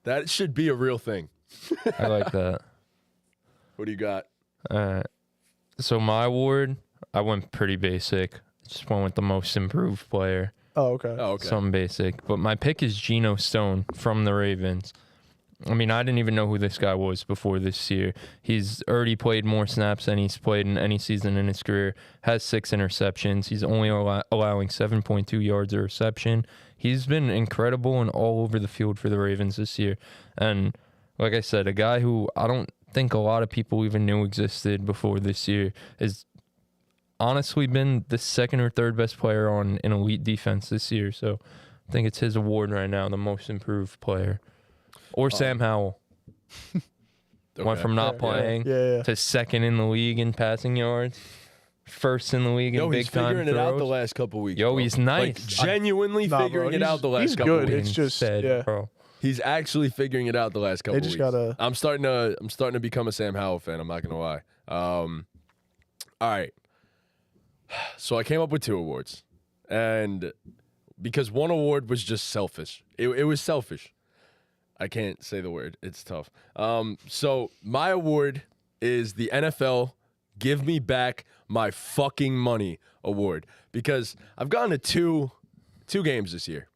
That should be a real thing. I like that. What do you got? All right. So my award, I went pretty basic. Just went with the most improved player. Oh, okay. Oh, okay. Something basic. But my pick is Geno Stone from the Ravens. I mean, I didn't even know who this guy was before this year. He's already played more snaps than he's played in any season in his career. Has 6 interceptions. He's only allowing 7.2 yards a reception. He's been incredible and all over the field for the Ravens this year. And like I said, a guy who I don't think a lot of people even knew existed before this year has honestly been the second or third best player on an elite defense this year. So I think it's his award right now, the most improved player. Or Sam Howell. Went from not playing Yeah. to second in the league in passing yards, first in the league in He's big time figuring it out the throws. last couple weeks. Yo, bro. he's nice. Like, genuinely Nah, bro, figuring it he's- out the last he's couple good. weeks. It's just Said, yeah. bro. He's actually figuring it out the last couple just weeks. gotta- I'm starting to become a Sam Howell fan. I'm not gonna lie. All right. So I came up with 2 awards, and because one award was just selfish. It was selfish. I can't say the word. It's tough. So my award is the NFL Give Me Back My Fucking Money award, because I've gone to two games this year.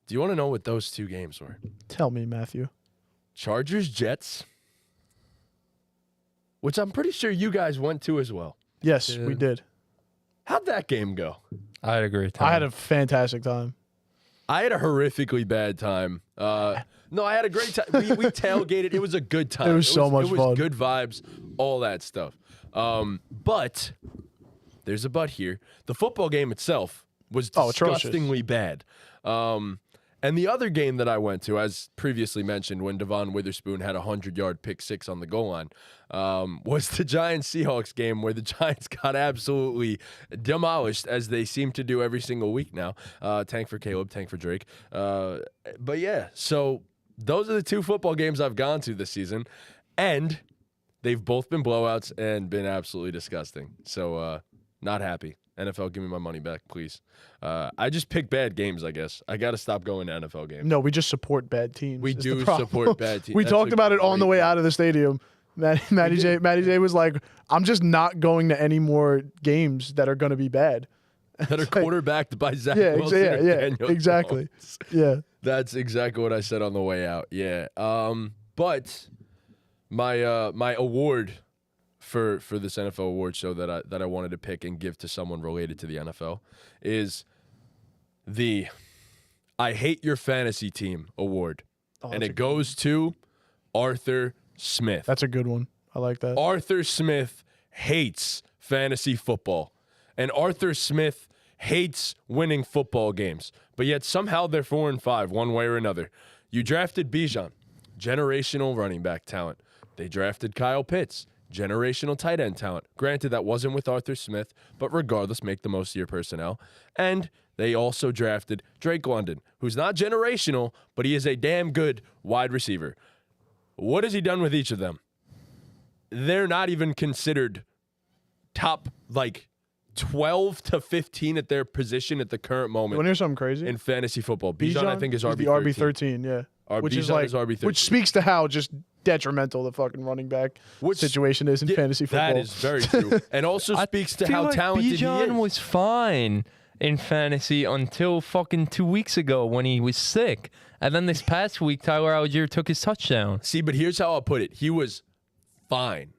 Do you want to know what those 2 games were? Tell me, Matthew. Chargers Jets, which I'm pretty sure you guys went to as well. Yes, Dude. we did. How'd that game go? I had a great time. I had a fantastic time. I had a horrifically bad time. No, I had a great time. We tailgated. It was a good time. It was so much It was fun. good vibes, all that stuff. But there's a but here. The football game itself was atrocious. disgustingly bad. And the other game that I went to, as previously mentioned, when Devon Witherspoon had a 100-yard pick 6 on the goal line, was the Giants-Seahawks game, where the Giants got absolutely demolished, as they seem to do every single week now. Tank for Caleb, tank for Drake. But yeah, so those are the 2 football games I've gone to this season, and they've both been blowouts and been absolutely disgusting. So not happy. NFL, give me my money back, please. I just pick bad games, I guess. I got to stop going to NFL games. No, we just support bad teams. We is the do problem. support bad teams. We That's talked a about it on the great way point. out of the stadium. Matty J was like, "I'm just not going to any more games that are going to be bad." That are quarterbacked by Zach Yeah, Wilson and Daniel exactly. Jones. Yeah. That's exactly what I said on the way out. Yeah. But my award for this NFL award show that I wanted to pick and give to someone related to the NFL is the I Hate Your Fantasy Team award. And it goes to Arthur Smith. That's a good one. I like that. Arthur Smith hates fantasy football. And Arthur Smith hates winning football games. But yet somehow they're 4-5 one way or another. You drafted Bijan, generational running back talent. They drafted Kyle Pitts, generational tight end talent. Granted, that wasn't with Arthur Smith, but regardless, make the most of your personnel. And they also drafted Drake London, who's not generational, but he is a damn good wide receiver. What has he done with each of them? They're not even considered top, 12 to 15 at their position at the current You want to moment hear something crazy? in fantasy football. Bijan, I think, is the RB13. RB13, yeah. Which is Bijan is RB13. which speaks to how just detrimental the fucking running back situation is in fantasy football. That is very true. And also speaks to feel how like talented he Bijan is. was fine in fantasy until fucking 2 weeks ago when he was sick. And then this past week, Tyler Algier took his touchdown. See, but here's how I'll put it. He was fine.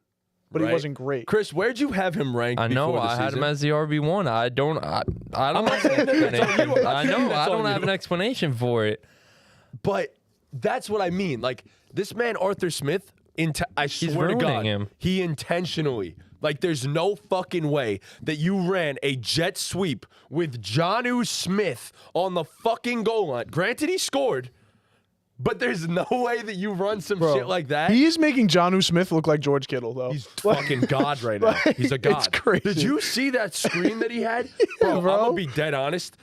but right? he wasn't great. Chris, where'd you have him ranked? I know. before the I had him season? as the RB1. I don't have an not saying that that's on explanation. you. I'm not I saying know. that's I don't on have you. an explanation for it. But that's what I mean. Like, this man, Arthur Smith, I swear to ruining God, him. he intentionally, like, there's no fucking way that you ran a jet sweep with Jonnu Smith on the fucking goal line. Granted, he scored, but there's no way that you run some Bro, shit like that. He is making Jonnu Smith look like George Kittle, though. He's fucking God right now. like, He's a God. it's crazy. Did you see that screen that he had? Yeah, bro. I'm going to be dead honest.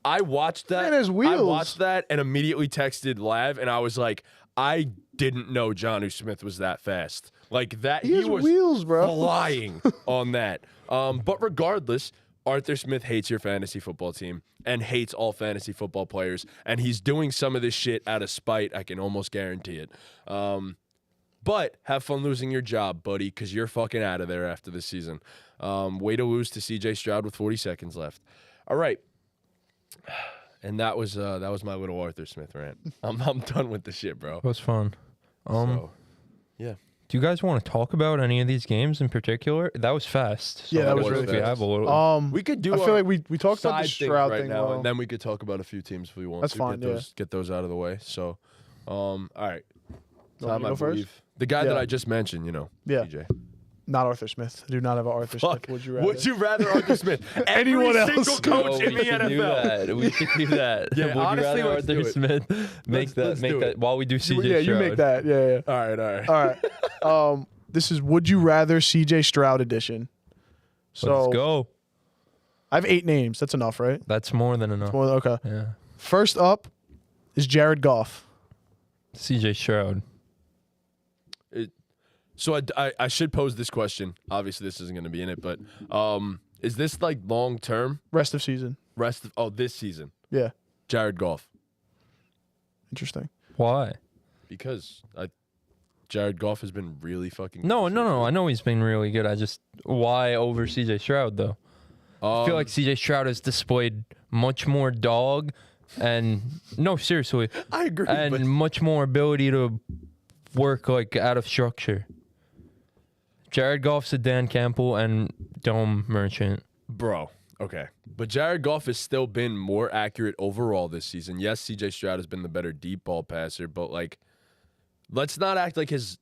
I watched that. Man has I wheels. watched that and immediately texted Lav, and I was like, I didn't know Jonnu Smith was that fast. Like that, He has was wheels, bro. flying on that. But regardless, Arthur Smith hates your fantasy football team and hates all fantasy football players, and he's doing some of this shit out of spite. I can almost guarantee it. But have fun losing your job, buddy, because you're fucking out of there after this season. Way to lose to C.J. Stroud with 40 seconds left. All right. And that was my little Arthur Smith rant. I'm done with the shit, bro. It was fun. So, yeah. Do you guys want to talk about any of these games in particular? That was fast. Yeah, that was if really we fast. have a little. We could do. I feel like we talked about the side things Stroud right thing now, well. and then we could talk about a few teams if we want. That's to. fine, Get those out of the way. So, all right. You want Tom, me to I go first? believe the guy Yeah. that I just mentioned. Yeah. TJ. Not Arthur Smith. I do not have an Arthur Fuck. Smith. Would you rather? Would you rather Arthur Smith? Anyone Every else? single coach in the we should do NFL. that. We should do that. Yeah, Would honestly, you rather let's do Arthur it. Smith make Let's do that it. while we do CJ Yeah, you make that. Yeah, yeah. All right. All right. This is Would You Rather CJ Stroud edition. So Let's go. I have 8 names. That's enough, right? That's more than enough. Okay. Yeah. First up is Jared Goff. CJ Stroud. So I should pose this question. Obviously, this isn't going to be in it, but is this like long term? Rest of season. This season? Yeah. Jared Goff, Interesting. Why? because Jared Goff has been really fucking. No. I know he's been really good. Why over CJ Stroud though? I feel like CJ Stroud has displayed much more dog, and no, seriously, I agree, and but much more ability to work like out of structure. Jared Goff's a Dan Campbell and Dome Merchant. bro, okay, but Jared Goff has still been more accurate overall this season. Yes, CJ Stroud has been the better deep ball passer, but like, let's not act like his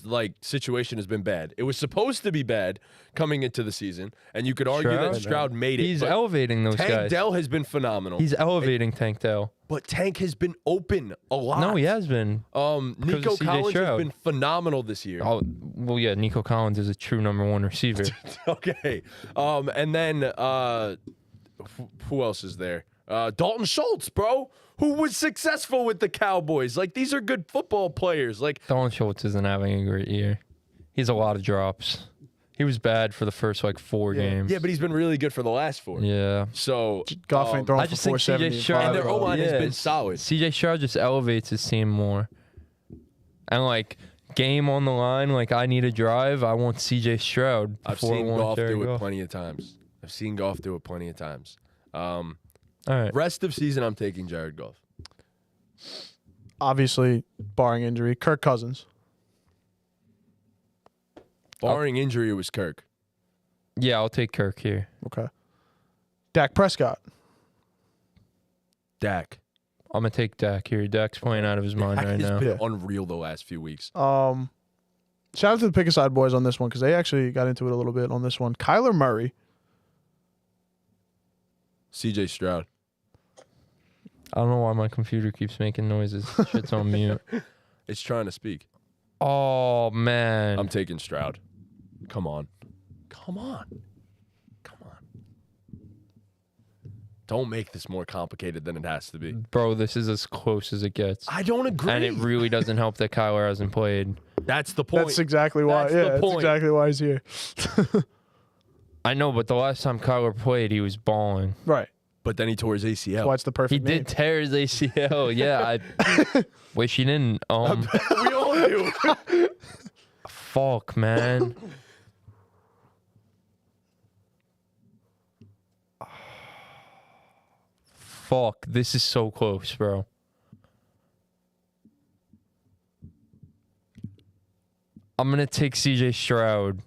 like situation has been bad. It was supposed to be bad coming into the season, and you could argue that Stroud made it. He's but elevating those Tank guys. Dell has been phenomenal. He's elevating Tank Dell. But Tank has been open a lot. No, he has been. Nico CJ Collins has Stroud. been phenomenal this year. Oh, well, yeah, Nico Collins is a true number 1 receiver. Okay. And then who else is there? Dalton Schultz, bro, who was successful with the Cowboys. Like, these are good football players. Like, Dalton Schultz isn't having a great year. He's a lot of drops. He was bad for the first like 4 games. yeah, but he's been really good for the last 4. Yeah. So Goff ain't throwing I for just think 470. CJ Stroud and their O-line has been solid. CJ Stroud just elevates his team more. And like game on the line, like I need a drive, I want CJ Stroud. I've before I seen want Goff Jared do it Goff. plenty of times. All right. Rest of season, I'm taking Jared Goff. Obviously, barring injury, Kirk Cousins. Barring injury, it was Kirk. Yeah, I'll take Kirk here. Okay. Dak Prescott. Dak. I'm gonna take Dak here. Dak's playing out of his mind Dak right has now. been unreal the last few weeks. Shout out to the Pick a Side boys on this one because they actually got into it a little bit on this one. Kyler Murray. CJ Stroud. I don't know why my computer keeps making noises. Shit's on mute. It's trying to speak. Oh man. I'm taking Stroud. Come on. Don't make this more complicated than it has to be. Bro, this is as close as it gets. I don't agree. And it really doesn't help that Kyler hasn't played. That's the point. That's exactly why. That's the That's point. exactly why he's here. I know, but the last time Kyler played, he was balling. Right. But then he tore his ACL. That's why it's the perfect He name. did tear his ACL. Yeah, I wish he didn't. We all do. Fuck, man. Fuck, this is so close, bro. I'm gonna take CJ Stroud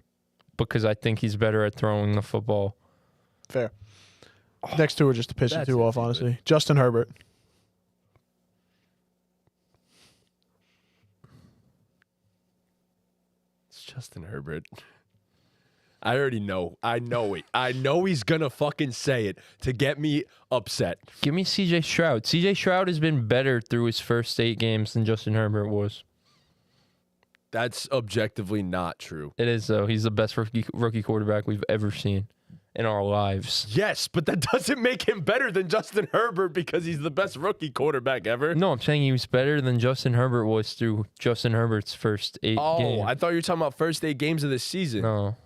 because I think he's better at throwing the football. Fair. Next two are just to piss you That's two off, easy, honestly. Justin Herbert. It's Justin Herbert. I already know. I know it. I know he's gonna fucking say it to get me upset. Give me C.J. Stroud. C.J. Stroud has been better through his first 8 games than Justin Herbert was. That's objectively not true. It is, though. He's the best rookie quarterback we've ever seen in our lives. Yes, but that doesn't make him better than Justin Herbert because he's the best rookie quarterback ever. No, I'm saying he was better than Justin Herbert was through Justin Herbert's first 8 games. I thought you were talking about first 8 games of this season. No.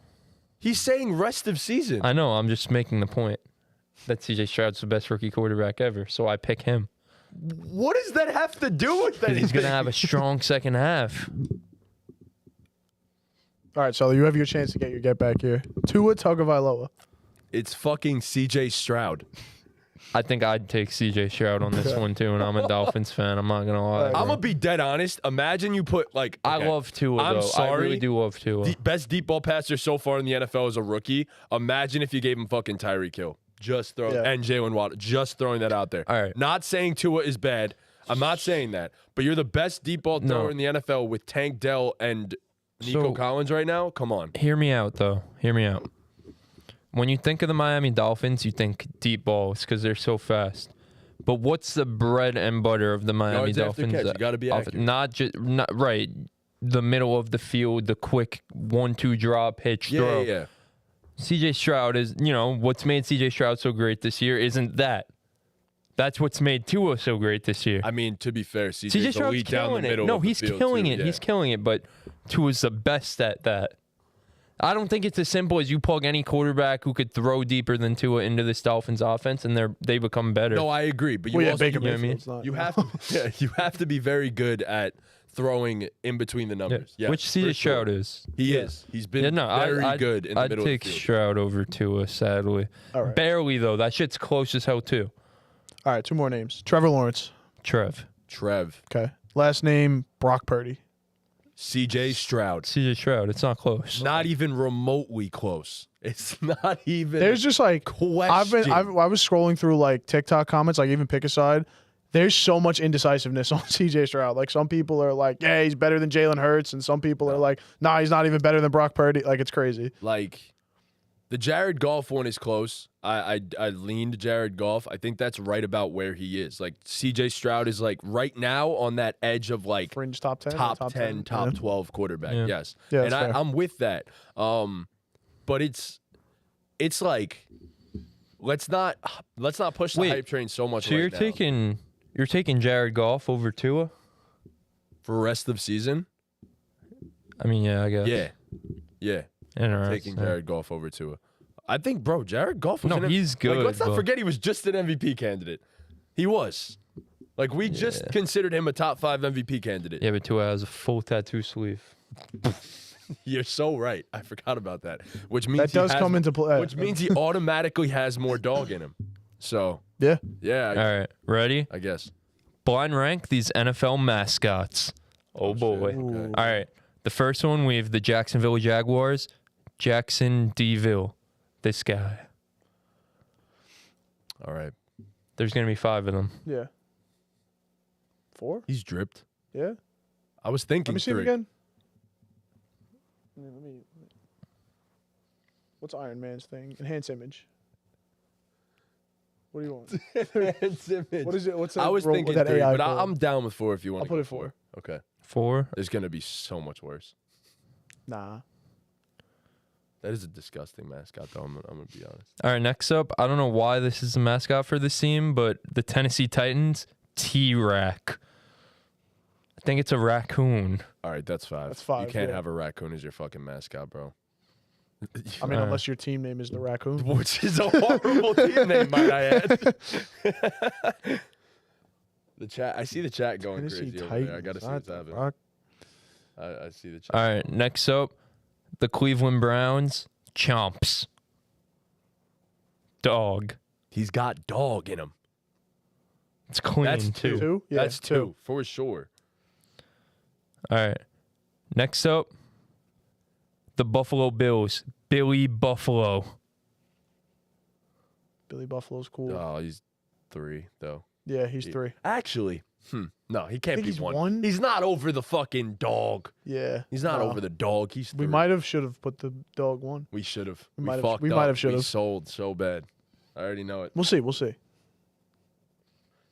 He's saying rest of season. I know. I'm just making the point that C.J. Stroud's the best rookie quarterback ever, so I pick him. What does that have to do with anything? He's going to have a strong second half. All right, Sully, you have your chance to get your get back here. Tua Tagovailoa. It's fucking C.J. Stroud. I think I'd take C.J. Stroud on this one, too, and I'm a Dolphins fan. I'm not going to lie. I'm going to be dead honest. Imagine you put, like... I okay, love Tua, I'm though. sorry. I really do love Tua. The best deep ball passer so far in the NFL as a rookie. Imagine if you gave him fucking Tyreek Hill. Just throw and Jalen Waddle. Just throwing that out there. All right. Not saying Tua is bad. I'm not saying that. But you're the best deep ball thrower in the NFL with Tank Dell and Nico Collins right now. Come on. Hear me out, though. Hear me out. When you think of the Miami Dolphins, you think deep balls because they're so fast. But what's the bread and butter of the Miami Yards after Dolphins? catch. You got to be accurate. Not right. The middle of the field, the quick 1-2 drop, hitch, throw. Yeah. C.J. Stroud is, what's made C.J. Stroud so great this year isn't that. That's what's made Tua so great this year. I mean, to be fair, C.J. CJ's Stroud's elite down the killing it. middle. No, of the he's field killing too. it. Yeah. He's killing it, but Tua's the best at that. I don't think it's as simple as you plug any quarterback who could throw deeper than Tua into this Dolphins offense, and they become better. No, I agree. But you also, Baker you, Mayfield's not. you have to, you have to be very good at throwing in between the numbers. Yes, which C.J. Stroud is. He is. He's been very good in the I'd middle take of the field. Stroud over Tua, sadly. All right. Barely, though. That shit's close as hell, too. All right, 2 more names. Trevor Lawrence. Trev. Okay. Last name, Brock Purdy. C.J. Stroud. C.J. Stroud. It's not close. Not even remotely close. It's not even. There's just like question. I was scrolling through like TikTok comments, like even pick a side. There's so much indecisiveness on CJ Stroud. Like some people are like, yeah, he's better than Jalen Hurts, and some people are like, nah, he's not even better than Brock Purdy. Like it's crazy. Like the Jared Goff one is close. I leaned Jared Goff. I think that's right about where he is. Like CJ Stroud is like right now on that edge of like Fringe top 10, top 10, top 12 quarterback. Yeah. Yes. Yeah, and that's fair. I'm with that. But it's like let's not push the hype train so much. So right you're now. taking Jared Goff over Tua? For rest of season? I mean, yeah, I guess. Yeah. Interesting. Taking Jared Goff over Tua. I think, bro, Jared Goff was he's good. Like, let's not but- forget he was just an MVP candidate. He was. Like, we just considered him a top 5 MVP candidate. Yeah, but Tua has a full tattoo sleeve. You're so right. I forgot about that. Which means That does come into play. Which means he automatically has more dog in him. So, Yeah. yeah, All right, ready? I guess. Blind rank these NFL mascots. Oh boy. Okay. All right. The first one, we have the Jacksonville Jaguars. Jackson Deville. This guy. All right. There's going to be 5 of them. Yeah. 4? He's dripped. Yeah. I was thinking Let me see 3. him again. What's Iron Man's thing? Enhance image. What do you want? What is it? What's that? I was thinking that 3, AI but called? I'm down with 4 if you want I'll to put go it 4. Okay. 4. It's going to be so much worse. Nah. That is a disgusting mascot, though. I'm going to be honest. All right, next up, I don't know why this is a mascot for this team, but the Tennessee Titans, T-Rack. I think it's a raccoon. All right, that's 5. That's 5, You can't yeah. have a raccoon as your fucking mascot, bro. I mean, unless your team name is the Raccoon. Which is a horrible team name, might I add. The chat. I see the chat going Tennessee crazy over Titans. there. I got to see what's happening. Rock. I see the chat. All right, next up, the Cleveland Browns, Chomps. Dog. He's got dog in him. It's clean, That's too. 2? Yeah, That's 2 for sure. All right. Next up, the Buffalo Bills, Billy Buffalo. Billy Buffalo's cool. Oh, he's 3 though. Yeah, he's 3. Actually, no, he can't think be he's 1. one? He's not over the fucking dog. Yeah. He's not No. over the dog. He's 3. We should have put the dog 1. We should have. We We might have- fucked we up. might have, should We have. sold so bad. I already know it. We'll see.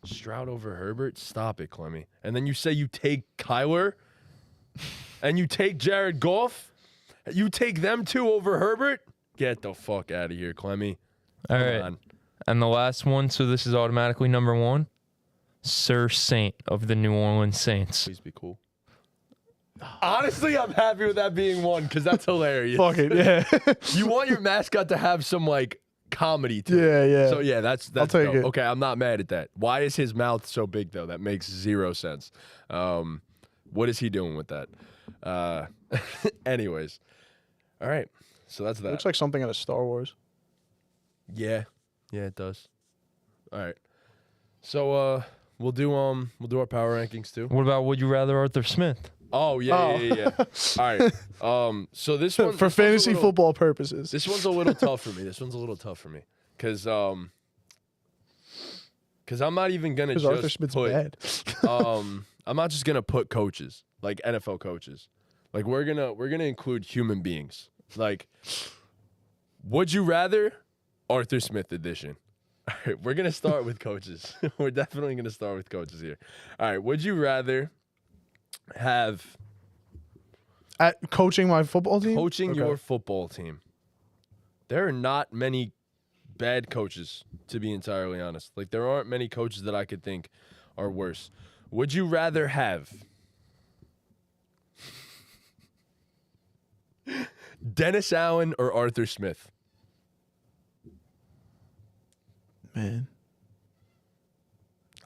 Stroud over Herbert? Stop it, Clemmy. And then you say you take Kyler and you take Jared Goff? You take them 2 over Herbert? Get the fuck out of here, Clemmy. All Come right. on. And the last one, so this is automatically number 1. Sir Saint of the New Orleans Saints. Please be cool. Honestly, I'm happy with that being 1 because that's hilarious. Fuck it. Yeah. You want your mascot to have some, like, comedy to it. yeah. So, yeah, that's I'll take dope. it. Okay, I'm not mad at that. Why is his mouth so big, though? That makes 0 sense. What is he doing with that? Anyways. All right. So that's that. Looks like something out of Star Wars. Yeah, it does. All right. So we'll do our power rankings too. What about Would You Rather Arthur Smith? Oh yeah. All right. So this one For fantasy football purposes. This one's a little tough for me. Because I'm not even gonna Because just Arthur Smith's put bad. I'm not just gonna put coaches, like NFL coaches. Like we're gonna include human beings. Like, would you rather Arthur Smith edition? All right, we're gonna start with coaches. We're definitely gonna start with coaches here. All right, would you rather have At coaching my football team? coaching Okay. your football team? There are not many bad coaches, to be entirely honest. Like there aren't many coaches that I could think are worse. Would you rather have Dennis Allen or Arthur Smith? Man.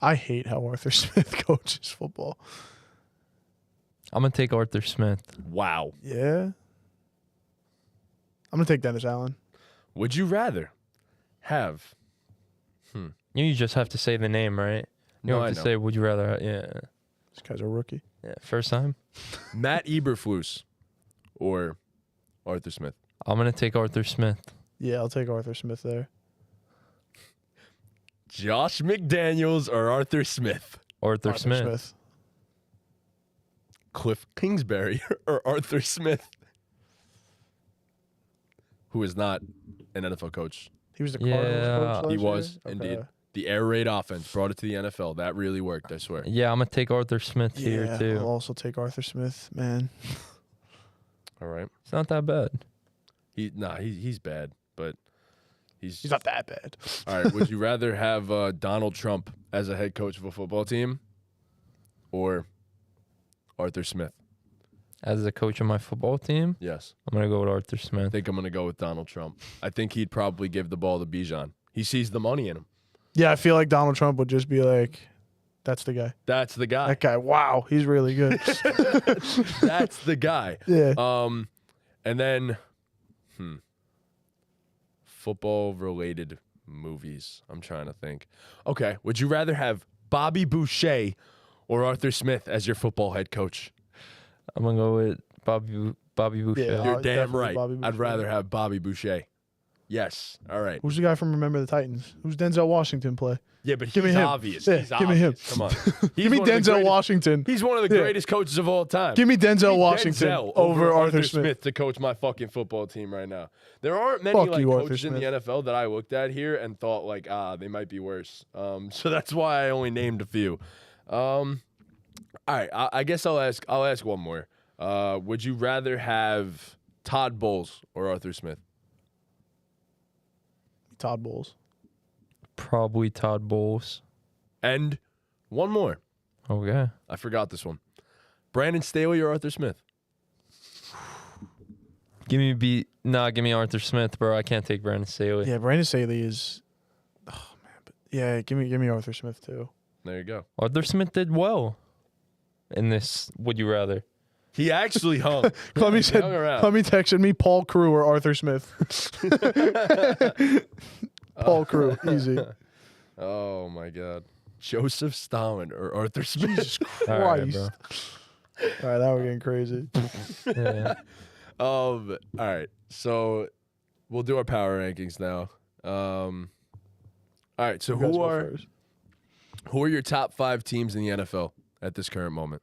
I hate how Arthur Smith coaches football. I'm going to take Arthur Smith. Wow. Yeah. I'm going to take Dennis Allen. Would you rather have You just have to say the name, right? You No, don't I have to know. say Would You Rather. Yeah. This guy's a rookie. Yeah. First time. Matt Eberflus or Arthur Smith? I'm going to take Arthur Smith. Yeah, I'll take Arthur Smith there. Josh McDaniels or Arthur Smith? Arthur Smith. Cliff Kingsbury or Arthur Smith? Who is not an NFL coach. He was the Cardinals Yeah. coach last He was, year? indeed. Okay. The air raid offense brought it to the NFL. That really worked, I swear. Yeah, I'm going to take Arthur Smith here, Yeah, too. I'll also take Arthur Smith, man. All right. It's not that bad. He's bad, but He's not that bad. All right. Would you rather have Donald Trump as a head coach of a football team or Arthur Smith? As the coach of my football team, Yes. I'm going to go with Arthur I Smith. think I'm going to go with Donald Trump. I think he'd probably give the ball to Bijan. He sees the money in him. Yeah, I feel like Donald Trump would just be like, that's the guy. That's the guy. That guy, wow, he's really good. That's the guy. Yeah. And then, football-related movies. I'm trying to think. Okay. Would you rather have Bobby Boucher or Arthur Smith as your football head coach? I'm going to go with Bobby Boucher. Yeah. You're damn definitely right. Bobby I'd Boucher. rather have Bobby Boucher. Yes. All right. Who's the guy from Remember the Titans? Who's Denzel Washington play? Yeah, but Give me he's him. obvious. Yeah, He's give me him. obvious. Come on. Give me Denzel Washington. He's one of the Yeah. greatest coaches of all time. Give me Denzel Give me Washington Denzel over Arthur Smith. to coach my fucking football team right now. There aren't many Fuck like you, Arthur coaches in the Smith. NFL that I looked at here and thought like, they might be worse. So that's why I only named a few. All right, I guess I'll ask one more. Would you rather have Todd Bowles or Arthur Smith? Todd Bowles. Probably Todd Bowles. And one more. Okay. I forgot this one. Brandon Staley or Arthur Smith? Give me Arthur Smith, bro. I can't take Brandon Staley. Yeah, Brandon Staley is. Oh man, but yeah, give me Arthur Smith too. There you go. Arthur Smith did well in this Would You Rather. He actually hung. Clemmy He said. hung around. Clemmy texted me Paul Crew or Arthur Smith. Paul Crew, easy. Oh my God. Joseph Stalin or Arthur Smith? All right, Christ. bro. All right, now we're getting crazy. Yeah. All right. So we'll do our power rankings now. All right, so You guys who go are first. your top 5 teams in the NFL at this current moment?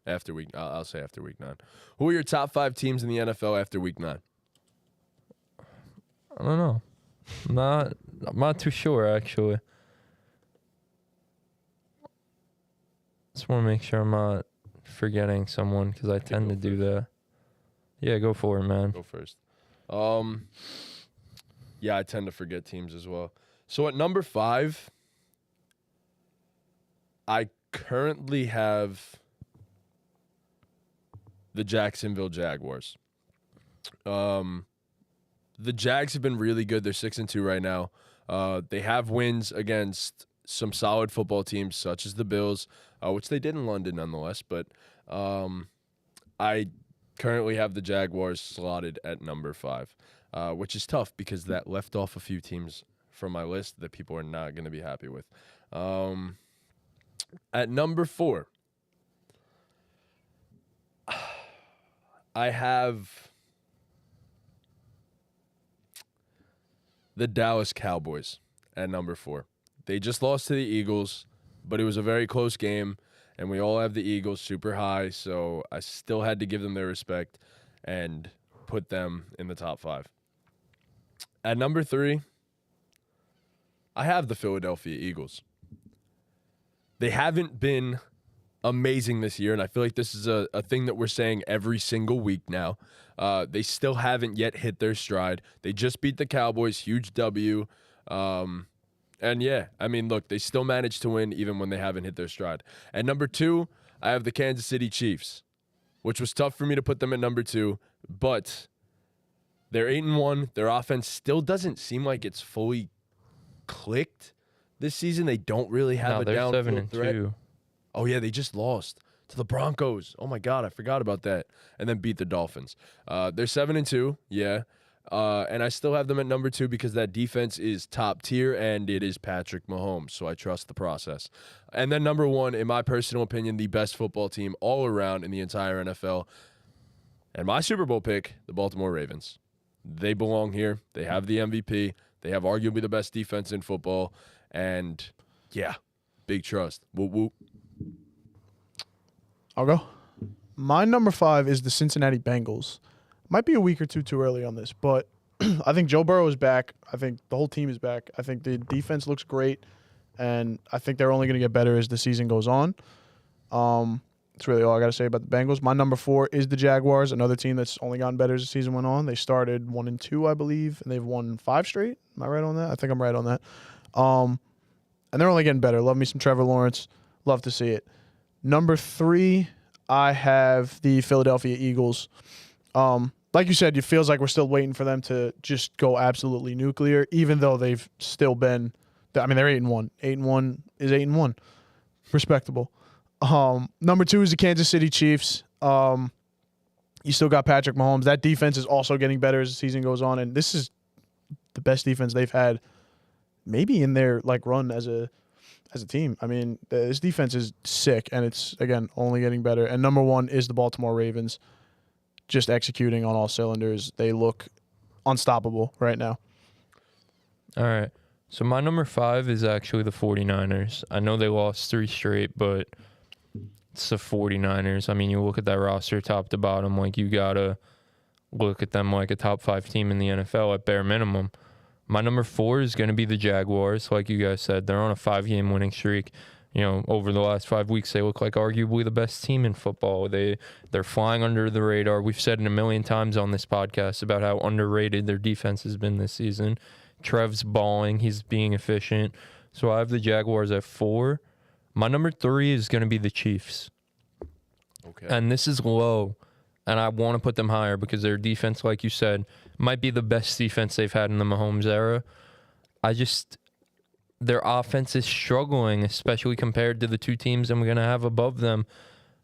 I'll say after week 9. Who are your top 5 teams in the NFL after week 9? I don't know. I'm not too sure actually. Just want to make sure I'm not forgetting someone because I tend to do that. Yeah, go for it, man. Go first. Yeah, I tend to forget teams as well. So at number 5, I currently have the Jacksonville Jaguars. The Jags have been really good. They're 6-2 right now. They have wins against some solid football teams, such as the Bills, which they did in London nonetheless. But I currently have the Jaguars slotted at number 5, which is tough because that left off a few teams from my list that people are not going to be happy with. At number 4, I have the Dallas Cowboys at number 4. They just lost to the Eagles, but it was a very close game, and we all have the Eagles super high, so I still had to give them their respect and put them in the top 5. At number 3, I have the Philadelphia Eagles. They haven't been amazing this year, and I feel like this is a thing that we're saying every single week now. They still haven't yet hit their stride. They just beat the Cowboys, huge W. And yeah, I mean, look, they still managed to win even when they haven't hit their stride. At number 2, I have the Kansas City Chiefs, which was tough for me to put them at number 2, but they're 8-1. Their offense still doesn't seem like it's fully clicked this season. They don't really have a they're downfield 7-2. threat. Oh, yeah, they just lost to the Broncos. Oh, my God, I forgot about that. And then beat the Dolphins. They're 7-2, yeah. And I still have them at number 2 because that defense is top tier and it is Patrick Mahomes, so I trust the process. And then number 1, in my personal opinion, the best football team all around in the entire NFL. And my Super Bowl pick, the Baltimore Ravens. They belong here. They have the MVP. They have arguably the best defense in football. And, yeah, big trust. Whoop, whoop. I'll go. My number 5 is the Cincinnati Bengals. Might be a week or two too early on this, but I think Joe Burrow is back. I think the whole team is back. I think the defense looks great, and I think they're only going to get better as the season goes on. That's really all I got to say about the Bengals. My number 4 is the Jaguars, another team that's only gotten better as the season went on. They started 1-2, I believe, and they've won 5 straight. Am I right on that? I think I'm right on that. And they're only getting better. Love me some Trevor Lawrence. Love to see it. Number 3, I have the Philadelphia Eagles. Like you said, it feels like we're still waiting for them to just go absolutely nuclear, even though they've still been. I mean, they're 8-1. 8-1 is 8-1, respectable. Number 2 is the Kansas City Chiefs. You still got Patrick Mahomes. That defense is also getting better as the season goes on, and this is the best defense they've had, maybe in their run as a team. I mean, this defense is sick, and it's again only getting better. And number 1 is the Baltimore Ravens. Just executing on all cylinders. They look unstoppable right now. All right. So my number 5 is actually the 49ers. I know they lost 3 straight, but it's the 49ers. I mean, you look at that roster top to bottom, you got to look at them like a top 5 team in the NFL at bare minimum. My number 4 is going to be the Jaguars. Like you guys said, they're on a 5-game winning streak. Over the last 5 weeks, they look like arguably the best team in football. They're flying under the radar. We've said it a million times on this podcast about how underrated their defense has been this season. Trev's balling. He's being efficient. So I have the Jaguars at 4. My number 3 is going to be the Chiefs. Okay. And this is low, and I want to put them higher because their defense, like you said, might be the best defense they've had in the Mahomes era. Their offense is struggling, especially compared to the 2 teams I'm going to have above them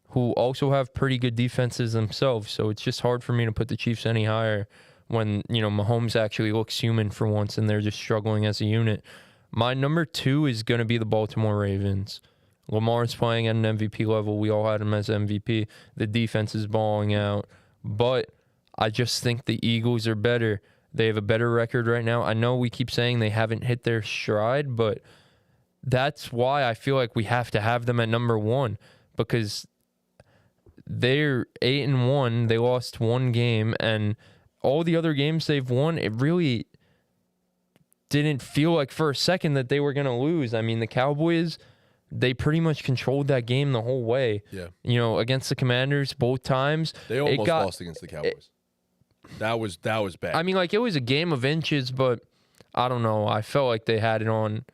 who also have pretty good defenses themselves. So it's just hard for me to put the Chiefs any higher when, Mahomes actually looks human for once and they're just struggling as a unit. My number 2 is going to be the Baltimore Ravens. Lamar's playing at an MVP level. We all had him as MVP. The defense is balling out. But I just think the Eagles are better. They have a better record right now. I know we keep saying they haven't hit their stride, but that's why I feel like we have to have them at number 1, because they're 8-1. They lost 1 game, and all the other games they've won, it really didn't feel like for a second that they were going to lose. I mean, the Cowboys, they pretty much controlled that game the whole way. Yeah. You know, against the Commanders both times. They almost lost against the Cowboys. That was bad. I mean, like, it was a game of inches, but I don't know. I felt like they had it on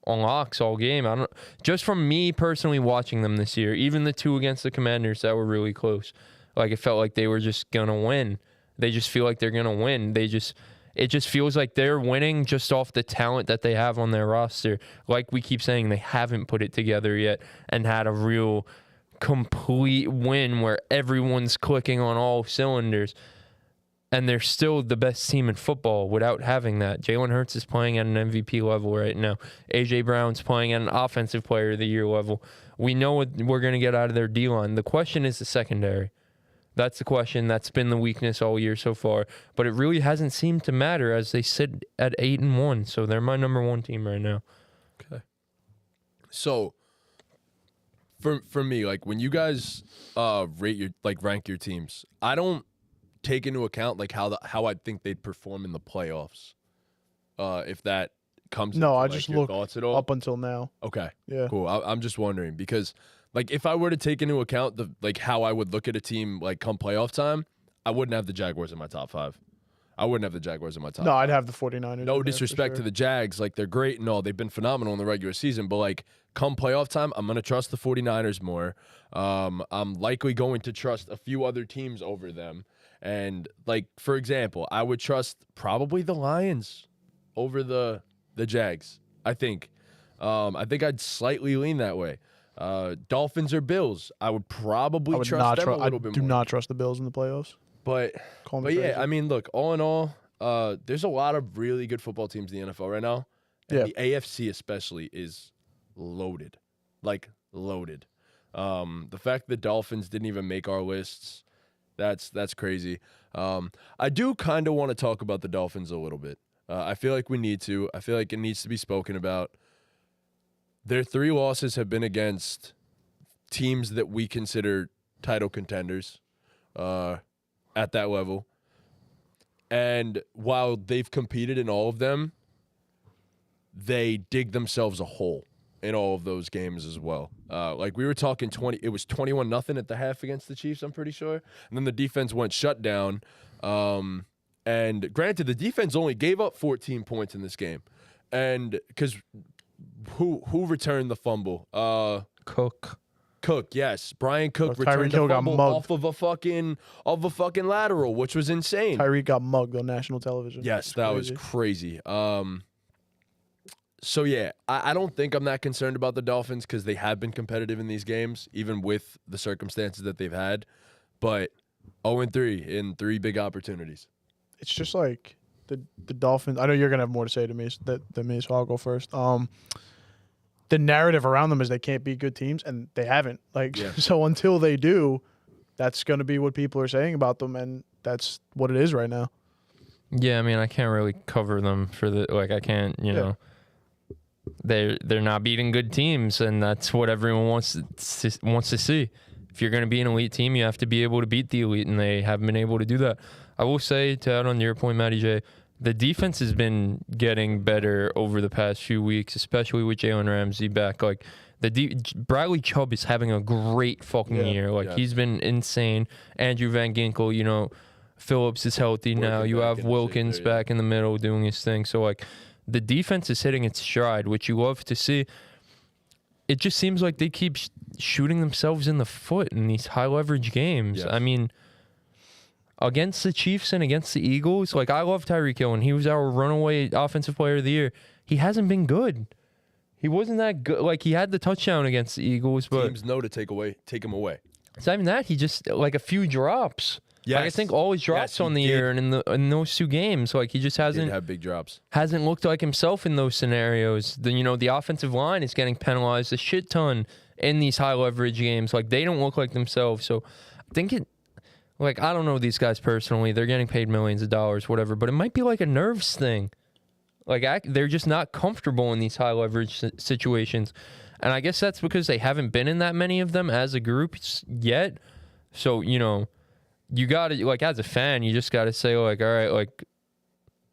locks all game. I don't just from me personally watching them this year, even the 2 against the Commanders that were really close. Like, it felt like they were just going to win. They just feel like they're going to win. It just feels like they're winning just off the talent that they have on their roster. Like we keep saying, they haven't put it together yet and had a real complete win where everyone's clicking on all cylinders. And they're still the best team in football without having that. Jalen Hurts is playing at an MVP level right now. A.J. Brown's playing at an Offensive Player of the Year level. We know what we're going to get out of their D-line. The question is the secondary. That's the question. That's been the weakness all year so far. But it really hasn't seemed to matter as they sit at 8-1. So they're my number 1 team right now. Okay. So for me, like when you guys rank your teams, I don't take into account like how I think they'd perform in the playoffs. If that comes into, I like, just your look thoughts at all. up until now. Okay. Yeah. Cool. I'm just wondering because like if I were to take into account how I would look at a team like come playoff time, I wouldn't have the Jaguars in my top 5. I wouldn't have the Jaguars in my top. No, 5. I'd have the 49ers. No in there disrespect for to sure. the Jags, like they're great and all. They've been phenomenal in the regular season, but like come playoff time, I'm going to trust the 49ers more. I'm likely going to trust a few other teams over them. And like for example, I would trust probably the Lions over the Jags. I think I'd slightly lean that way. Dolphins or Bills, I would probably trust them a little bit more. I do not trust the Bills in the playoffs. But Call me But yeah, crazy. I mean, look, all in all, there's a lot of really good football teams in the NFL right now. And Yeah. the AFC especially is loaded. Like, loaded. The fact that the Dolphins didn't even make our lists, that's crazy. I do kind of want to talk about the Dolphins a little bit. I feel like we need to. I feel like it needs to be spoken about. Their 3 losses have been against teams that we consider title contenders at that level. And while they've competed in all of them, they dig themselves a hole in all of those games as well. Like we were talking it was 21-0 at the half against the Chiefs, I'm pretty sure. And then the defense went shut down. And granted, the defense only gave up 14 points in this game. And because who returned the fumble? Cook, yes. Brian Cook returned the fumble off of a fucking lateral, which was insane. Tyreek got mugged on national television. Yes, that was crazy. So yeah, I don't think I'm that concerned about the Dolphins because they have been competitive in these games, even with the circumstances that they've had. But 0-3 in 3 big opportunities. It's just like the Dolphins. I know you're gonna have more to say to me than me, so I'll go first. The narrative around them is they can't beat good teams, and they haven't. Like so, until they do, that's gonna be what people are saying about them, and that's what it is right now. Yeah, I mean, I can't really cover them for I can't, you know. They're not beating good teams, and that's what everyone wants to see. If you're going to be an elite team, you have to be able to beat the elite, and they haven't been able to do that. I will say, to add on your point, Matty J, the defense has been getting better over the past few weeks, especially with Jalen Ramsey back. Like Bradley Chubb is having a great fucking year. Like he's been insane. Andrew Van Ginkel, you know, Phillips is healthy now. You have Wilkins back in the middle doing his thing. So like the defense is hitting its stride, which you love to see. It just seems like they keep shooting themselves in the foot in these high leverage games. Yes. I mean, against the Chiefs and against the Eagles, like I love Tyreek Hill, and he was our runaway offensive player of the year. He hasn't been good. He wasn't that good. Like he had the touchdown against the Eagles, but teams know to take him away. It's not even that. He just like a few drops. Yes. Like I think all his drops on the year, and in those 2 games, like he just hasn't have big drops. Hasn't looked like himself in those scenarios. The offensive line is getting penalized a shit ton in these high leverage games. Like they don't look like themselves. So I think like, I don't know these guys personally. They're getting paid millions of dollars, whatever, but it might be like a nerves thing. Like, they're just not comfortable in these high leverage situations. And I guess that's because they haven't been in that many of them as a group yet. So, you know, you got to, like, as a fan, you just got to say, like, all right, like,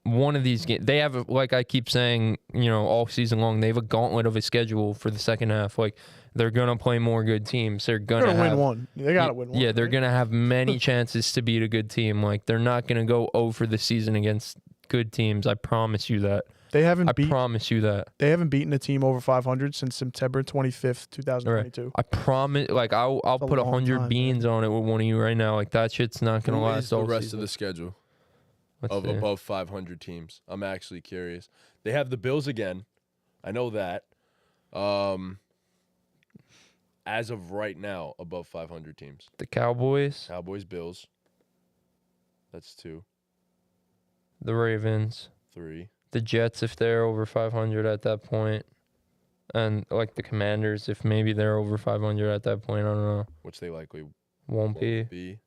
one of these games, they have, like I keep saying, you know, all season long, they have a gauntlet of a schedule for the second half. Like, they're going to play more good teams. They're going to win one. They got to win one. Yeah, they're right? going to have many chances to beat a good team. Like, they're not going to go 0 for the season against good teams. I promise you that. They haven't promise you that. They haven't beaten a team over 500 since September 25th, 2022. Right. I promise. Like, I'll put 100 beans on it with one of you right now. Like, that shit's not going to last all the rest season. of the schedule Let's of see. above 500 teams? I'm actually curious. They have the Bills again. I know that. As of right now, above 500 teams. The Cowboys, Cowboys, Bills. That's 2. the Ravens, 3. the Jets if they're over 500 at that point, and like the Commanders if maybe they're over 500 at that point. I don't know. Which they likely Won't be.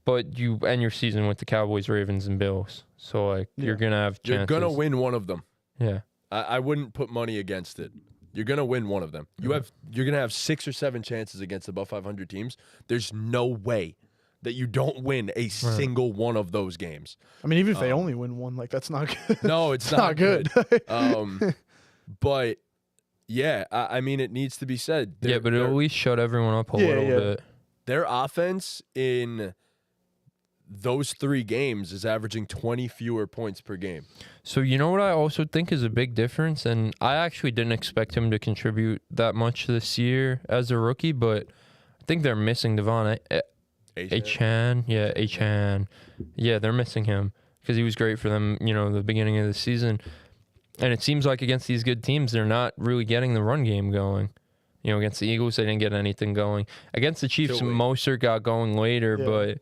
But you end your season with the Cowboys, Ravens, and Bills. So, like, you're going to have chances. You're going to win one of them. Yeah. I wouldn't put money against it. You're going to win one of them. You're going to have 6 or 7 chances against above 500 teams. There's no way that you don't win a single one of those games. I mean, even if they only win one, like, that's not good. No, it's not good. But, yeah, I mean, it needs to be said. Yeah, but it'll at least shut everyone up a little bit. Their offense in those 3 games is averaging 20 fewer points per game. So, you know what I also think is a big difference? And I actually didn't expect him to contribute that much this year as a rookie, but I think they're missing Devon Achan. Yeah, Achan. Yeah, they're missing him because he was great for them, you know, the beginning of the season. And it seems like against these good teams, they're not really getting the run game going. You know, against the Eagles, they didn't get anything going. Against the Chiefs, Mostert got going later, but,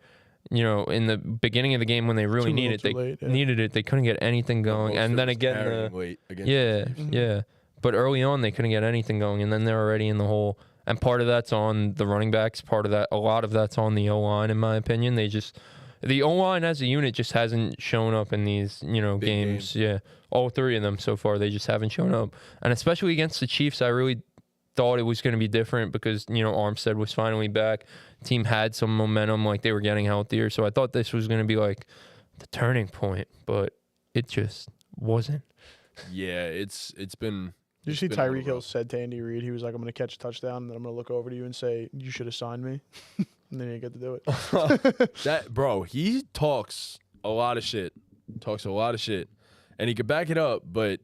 you know, in the beginning of the game when they really needed it, they couldn't get anything going. And then again, But early on, they couldn't get anything going, and then they're already in the hole. And part of that's on the running backs. A lot of that's on the O-line, in my opinion. The O-line as a unit just hasn't shown up in these, you know, games. Yeah, all 3 of them so far, they just haven't shown up. And especially against the Chiefs, I really thought it was going to be different because, you know, Armstead was finally back. Team had some momentum, like they were getting healthier. So I thought this was going to be like the turning point, but it just wasn't. Yeah, it's been. Did you see Tyreek Hill said to Andy Reid, he was like, I'm going to catch a touchdown, and then I'm going to look over to you and say, you should have signed me. And then he didn't get to do it. Bro, he talks a lot of shit. And he could back it up, but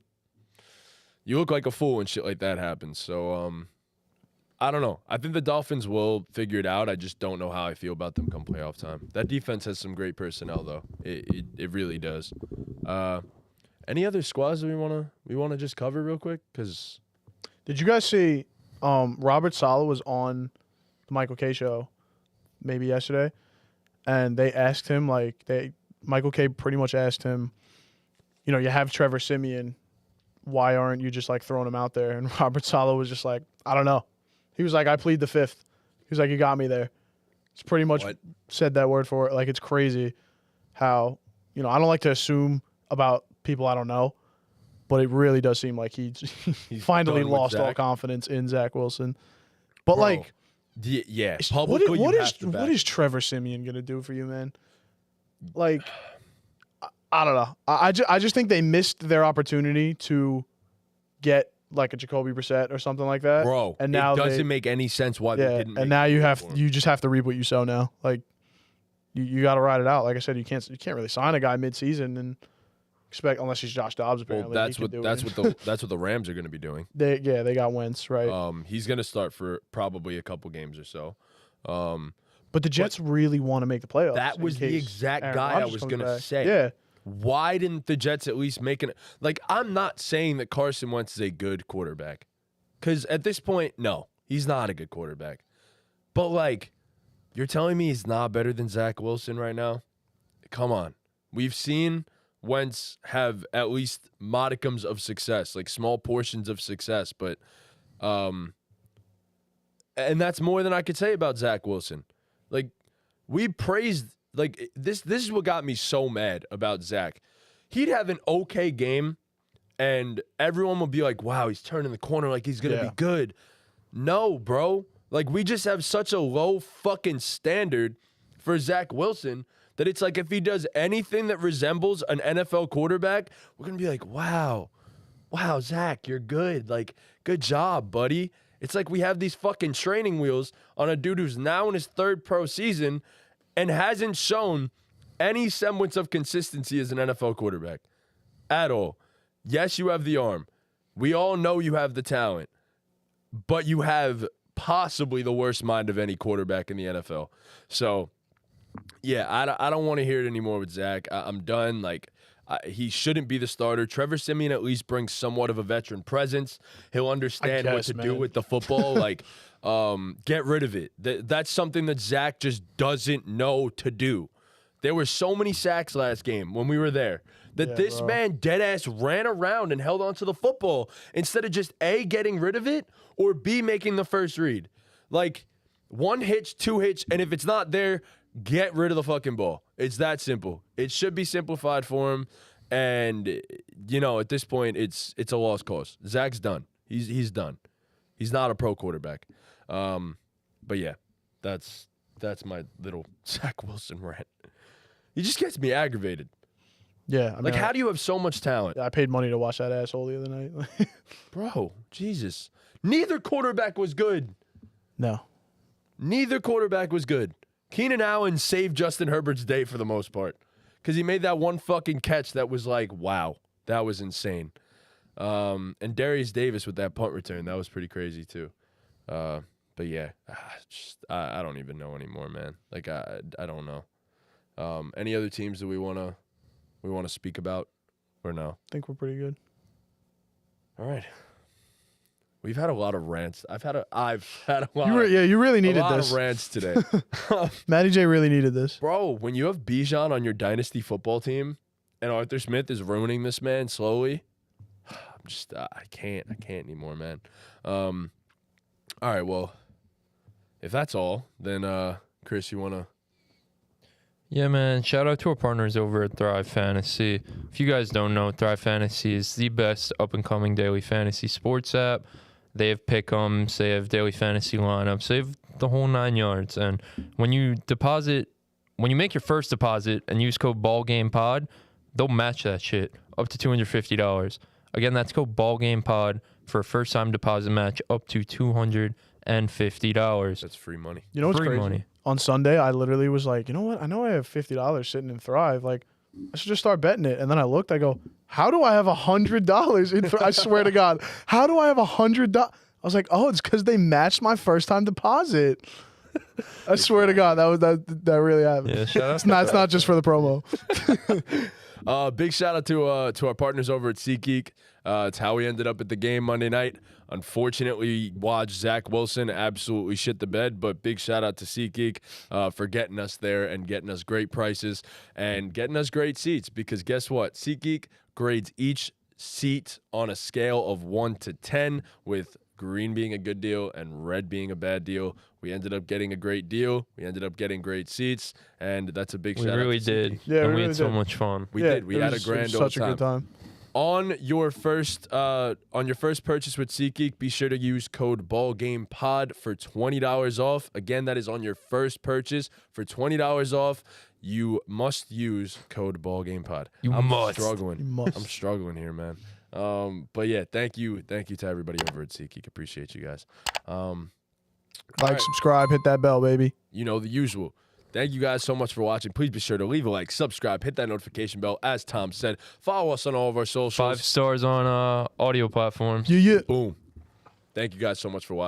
you look like a fool when shit like that happens. So, I don't know. I think the Dolphins will figure it out. I just don't know how I feel about them come playoff time. That defense has some great personnel, though. It really does. Any other squads that we wanna just cover real quick? Because did you guys see Robert Saleh was on the Michael K show maybe yesterday, and they asked him Michael K pretty much asked him, you know, you have Trevor Siemian, why aren't you just like throwing him out there? And Robert Saleh was just like, I don't know. He was like, I plead the 5th. He was like, you got me there. It's pretty much said that word for it. Like, it's crazy how, you know, I don't like to assume about people I don't know, but it really does seem like he's finally lost all confidence in Zach Wilson. But bro, publicly, what is Trevor Siemian gonna do for you, man? Like, I don't know. I just think they missed their opportunity to get like a Jacoby Brissett or something like that, bro. And now it doesn't make any sense why they didn't. And now you just have to reap what you sow now. Like, you got to ride it out. Like I said, you can't really sign a guy mid-season and expect, unless he's Josh Dobbs. Apparently, well, that's what the Rams are going to be doing. They got Wentz, right? He's going to start for probably a couple games or so. But the Jets really want to make the playoffs. That was the exact guy I was going to say. Yeah. Why didn't the Jets at least make it? Like, I'm not saying that Carson Wentz is a good quarterback, because at this point, no, he's not a good quarterback. But like, you're telling me he's not better than Zach Wilson right now? Come on. We've seen Wentz have at least modicums of success, like small portions of success, but and that's more than I could say about Zach Wilson. Like, we praised like this is what got me so mad about Zach. He'd have an okay game, and everyone will be like, wow, he's turning the corner like he's going to be good. No, bro. Like, we just have such a low fucking standard for Zach Wilson that it's like if he does anything that resembles an NFL quarterback, we're going to be like, wow, Zach, you're good. Like, good job, buddy. It's like we have these fucking training wheels on a dude who's now in his 3rd pro season and hasn't shown any semblance of consistency as an NFL quarterback at all. Yes, you have the arm. We all know you have the talent, but you have possibly the worst mind of any quarterback in the NFL. So, yeah, I don't want to hear it anymore with Zach. I'm done. Like, he shouldn't be the starter. Trevor Siemian at least brings somewhat of a veteran presence. He'll understand what to do with the football. Like, get rid of it. That's something that Zach just doesn't know to do. There were so many sacks last game when we were there that this man deadass ran around and held onto the football instead of just A, getting rid of it, or B, making the first read. Like, 1 hitch, 2 hitch, and if it's not there, get rid of the fucking ball. It's that simple. It should be simplified for him. And, you know, at this point, it's a lost cause. Zach's done. He's done. He's not a pro quarterback. But, yeah, that's my little Zach Wilson rant. He just gets me aggravated. Yeah. I mean, how do you have so much talent? I paid money to watch that asshole the other night. Bro, Jesus. Neither quarterback was good. No. Neither quarterback was good. Keenan Allen saved Justin Herbert's day for the most part because he made that one fucking catch that was like, wow, that was insane. And Darius Davis with that punt return, that was pretty crazy too. But yeah, I don't even know anymore, man. Like, I don't know. Any other teams that we want to speak about or no? I think we're pretty good. All right. We've had a lot of rants. I've had a lot. You really needed a lot this. of rants today. Matty J really needed this. Bro, when you have Bijan on your dynasty football team and Arthur Smith is ruining this man slowly, I'm just I can't anymore, man. All right, well, if that's all, then Chris, you want to? Yeah, man. Shout out to our partners over at Thrive Fantasy. If you guys don't know, Thrive Fantasy is the best up-and-coming daily fantasy sports app. They have pick'ems, they have daily fantasy lineups, they have the whole 9 yards. And when you make your first deposit and use code BallGamePod, they'll match that shit up to $250. Again, that's code BallGamePod for a first-time deposit match up to $250. That's free money. You know what's free crazy? money. On Sunday, I literally was like, you know what? I know I have $50 sitting in Thrive. Like, I should just start betting it. And then I looked, I go, how do I have $100 in Thrive? I swear to God, how do I have $100? I was like, oh, it's because they matched my first time deposit. I swear to God, that really happened. Yeah, shout out It's not just for the promo. Big shout out to our partners over at SeatGeek. It's how we ended up at the game Monday night. Unfortunately, watched Zach Wilson absolutely shit the bed, but big shout out to SeatGeek for getting us there and getting us great prices and getting us great seats, because guess what? SeatGeek grades each seat on a scale of 1 to 10, with green being a good deal and red being a bad deal. We ended up getting a great deal. We ended up getting great seats, and that's a big shout out. We really did. Yeah, and we we really had so did. much fun. We did. We had a grand old such a good time. On your first purchase with SeatGeek, be sure to use code BallGamePod for $20 off. Again, that is on your first purchase for $20 off. You must use code BallGamePod. I'm struggling here, man. But yeah, thank you to everybody over at SeatGeek. Appreciate you guys. Like, subscribe, hit that bell, baby. You know the usual. Thank you guys so much for watching. Please be sure to leave a like, subscribe, hit that notification bell. As Tom said, follow us on all of our socials. 5 stars on audio platforms. Yeah. Boom. Thank you guys so much for watching.